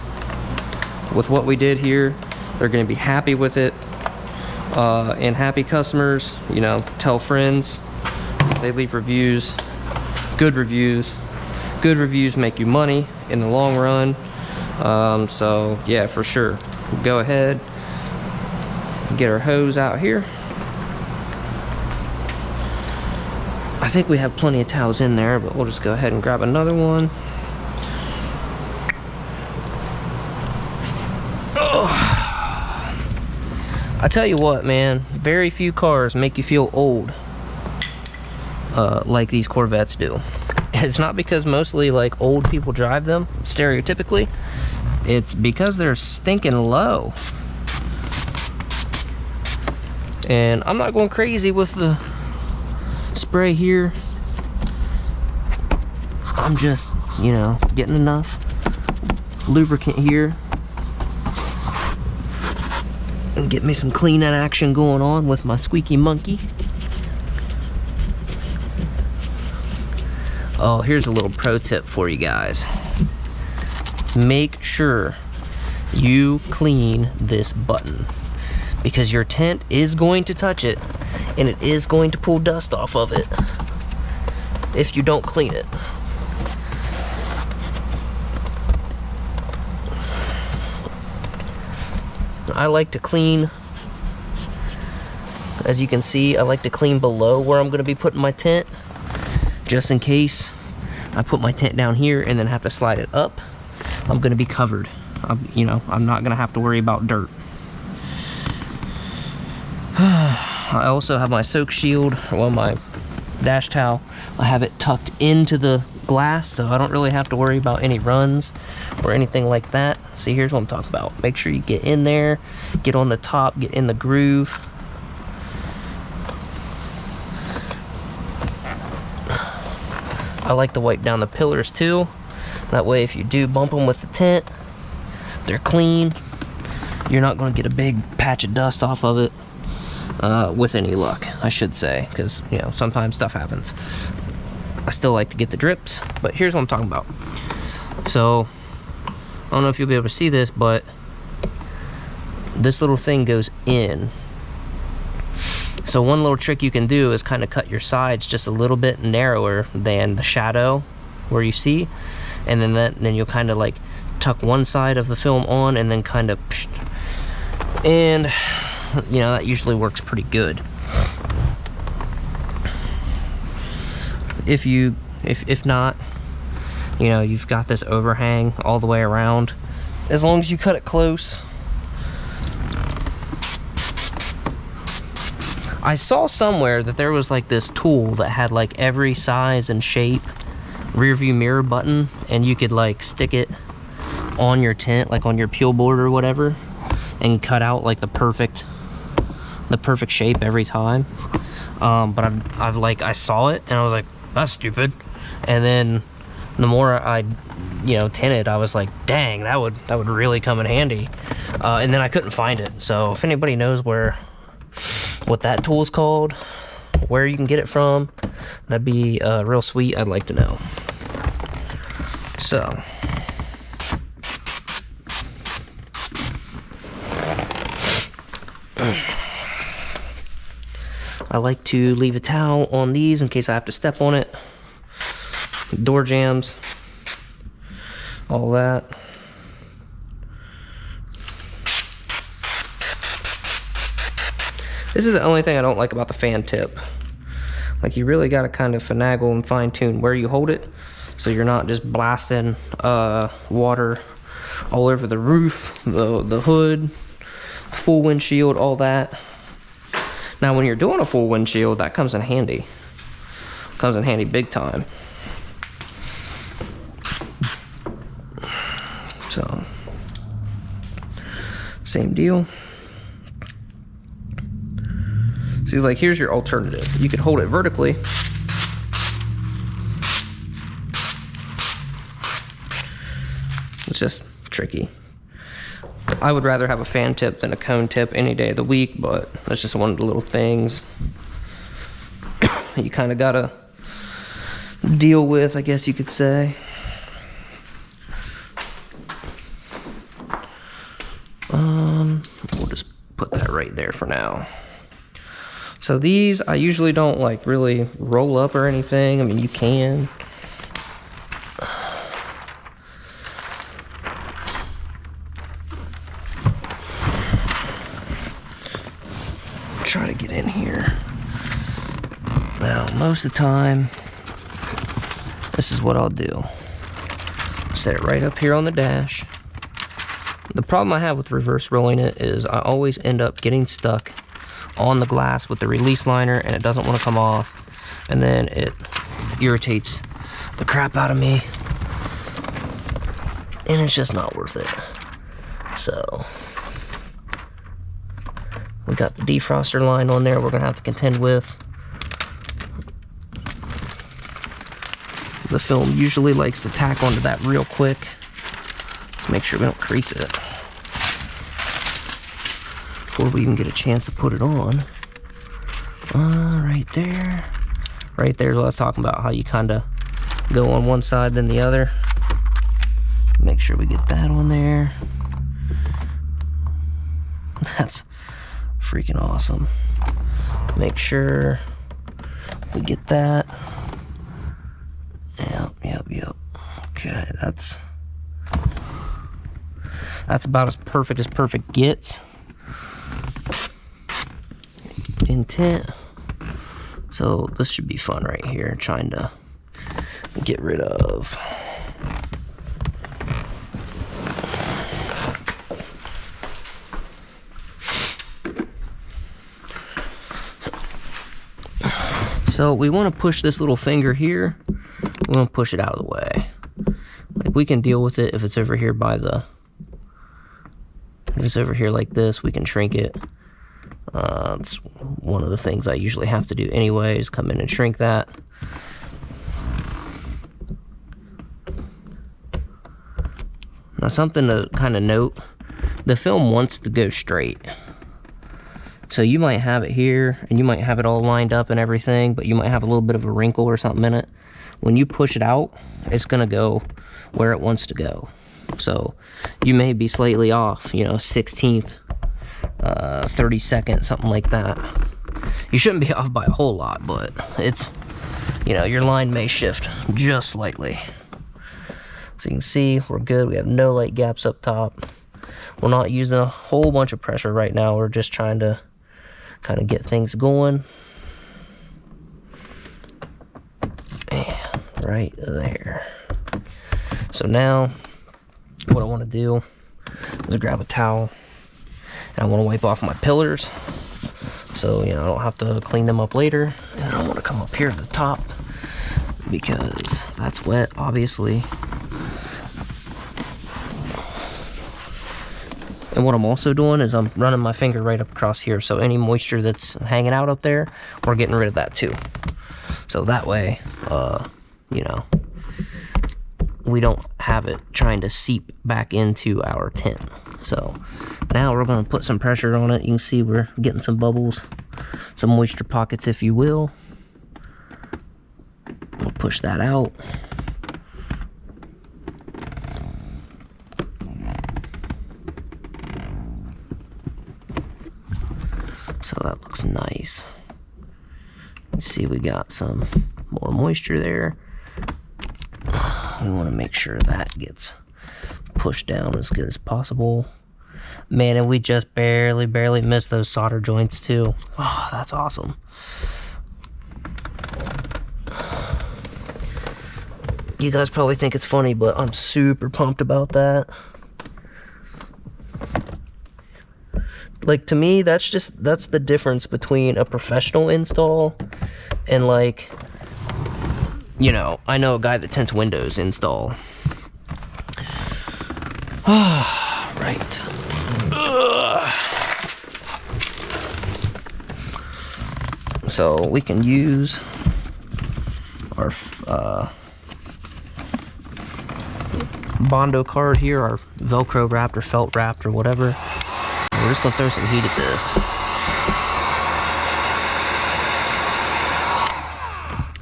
with what we did here. They're going to be happy with it, and happy customers, you know, tell friends. They leave reviews, good reviews. Good reviews make you money in the long run. So yeah, for sure. Go ahead, get our hose out here. I think we have plenty of towels in there, but we'll just go ahead and grab another one. I tell you what, man, very few cars make you feel old like these Corvettes do. It's not because mostly like old people drive them, stereotypically. It's because they're stinking low. And I'm not going crazy with the spray here. I'm just, you know, getting enough lubricant here and get me some clean action going on with my squeaky monkey. Oh, here's a little pro tip for you guys. Make sure you clean this button, because your tint is going to touch it and it is going to pull dust off of it if you don't clean it. I like to clean, as you can see, I like to clean below where I'm going to be putting my tint, just in case I put my tint down here and then have to slide it up. I'm going to be covered. You know, I'm not going to have to worry about dirt. I also have my soak shield, well, my dash towel. I have it tucked into the glass, so I don't really have to worry about any runs or anything like that. See, here's what I'm talking about. Make sure you get in there, get on the top, get in the groove. I like to wipe down the pillars too. That way if you do bump them with the tint, they're clean. You're not going to get a big patch of dust off of it with any luck, I should say, because, you know, sometimes stuff happens. I still like to get the drips, but here's what I'm talking about. So, I don't know if you'll be able to see this, but this little thing goes in. So one little trick you can do is kind of cut your sides just a little bit narrower than the shadow where you see, and then you'll kind of like tuck one side of the film on and then kind of, and you know, that usually works pretty good. If not, you know, you've got this overhang all the way around. As long as you cut it close. I saw somewhere that there was like this tool that had like every size and shape rear view mirror button, and you could like stick it on your tint, like on your peel board or whatever, and cut out like the perfect shape every time. But I saw it and I was like, that's stupid. And then the more I, you know, tinted, I was like, dang, that would really come in handy. And then I couldn't find it. So if anybody knows what that tool is called, where you can get it from, that'd be real sweet. I'd like to know. So I like to leave a towel on these in case I have to step on it. Door jams, all that. This is the only thing I don't like about the fan tip. Like, you really got to kind of finagle and fine tune where you hold it, so you're not just blasting water all over the roof, the hood, full windshield, all that. Now, when you're doing a full windshield, that comes in handy. Comes in handy big time. So, same deal. See, like, here's your alternative. You could hold it vertically. It's just tricky. I would rather have a fan tip than a cone tip any day of the week, but that's just one of the little things you kind of gotta deal with, I guess you could say. We'll just put that right there for now. So these, I usually don't like really roll up or anything. I mean, you can. Try to get in here. Now, most of the time, this is what I'll do. Set it right up here on the dash. The problem I have with reverse rolling it is I always end up getting stuck on the glass with the release liner, and it doesn't want to come off, and then it irritates the crap out of me, and it's just not worth it. So we got the defroster line on there we're gonna have to contend with. The film usually likes to tack onto that real quick. Let's make sure we don't crease it before we even get a chance to put it on. Right there. Right there is what I was talking about, how you kind of go on one side then the other. Make sure we get that on there. That's freaking awesome. Make sure we get that. Yep. Okay, that's about as perfect gets in tint. So this should be fun right here, trying to get rid of so we want to push this little finger here. We want to push it out of the way. Like, we can deal with it if it's over here by the, if it's over here like this, we can shrink it. It's one of the things I usually have to do anyways, come in and shrink that. something to kind of note, the film wants to go straight. So you might have it here, and you might have it all lined up and everything, but you might have a little bit of a wrinkle or something in it. When you push it out, it's gonna go where it wants to go. So you may be slightly off, you know, 16th, 32nd, something like that. You shouldn't be off by a whole lot, but it's, you know, your line may shift just slightly. So you can see we're good. We have no light gaps up top. We're not using a whole bunch of pressure right now. We're just trying to kind of get things going. And right there. So now what I want to do is grab a towel, and I want to wipe off my pillars, so you know I don't have to clean them up later. And I want to come up here to the top because that's wet, obviously. And what I'm also doing is I'm running my finger right up across here, so any moisture that's hanging out up there, we're getting rid of that too. So that way, you know, we don't have it trying to seep back into our tint. So now we're going to put some pressure on it. You can see we're getting some bubbles, some moisture pockets, if you will. We'll push that out. So that looks nice. You see we got some more moisture there. We want to make sure that gets pushed down as good as possible. Man, and we just barely missed those solder joints too. Oh, that's awesome. You guys probably think it's funny, but I'm super pumped about that. Like, to me, that's the difference between a professional install and, like, you know, I know a guy that tints windows install. Right. So we can use our Bondo card here, our Velcro wrapped or felt wrapped or whatever. And we're just gonna throw some heat at this.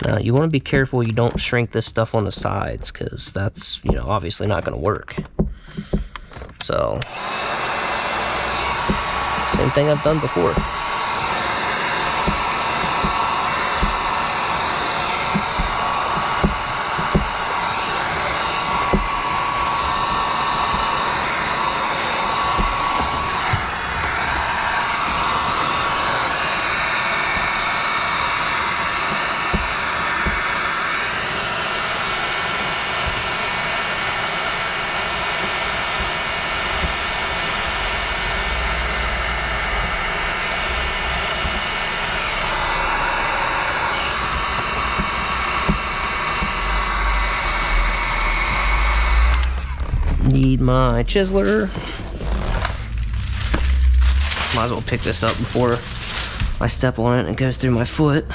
Now, you want to be careful you don't shrink this stuff on the sides, because that's, you know, obviously not going to work. So, same thing I've done before. Need my chiseler. Might as well pick this up before I step on it and it goes through my foot.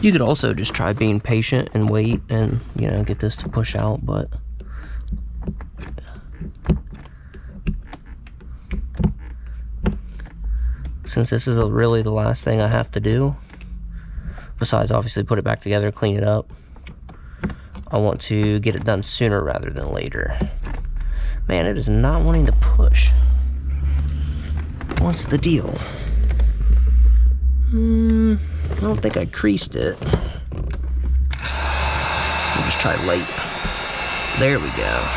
You could also just try being patient and wait and, you know, get this to push out, but since this is really the last thing I have to do, besides obviously put it back together, clean it up, I want to get it done sooner rather than later. Man, it is not wanting to push. What's the deal? I don't think I creased it. We'll just try light. There we go.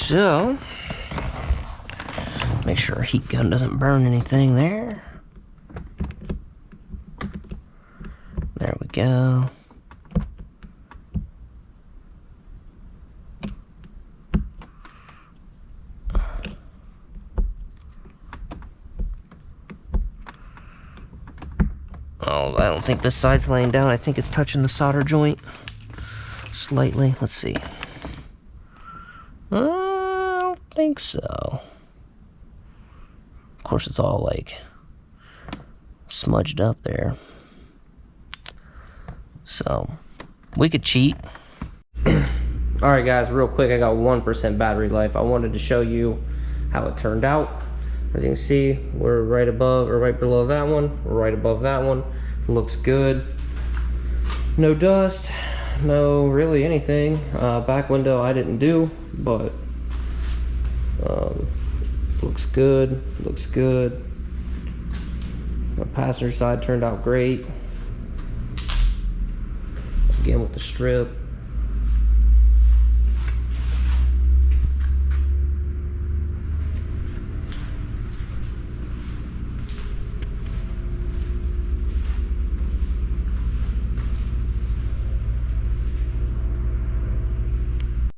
So, make sure our heat gun doesn't burn anything there. There we go. Oh, I don't think this side's laying down. I think it's touching the solder joint slightly. Let's see. I don't think so. Of course, it's all like smudged up there. So, we could cheat. Alright guys, real quick, I got 1% battery life. I wanted to show you how it turned out. As you can see, we're right above or right below that one. We're right above that one. It looks good. No dust, no really anything. Back window I didn't do, but looks good, looks good. The passenger side turned out great. Again with the strip.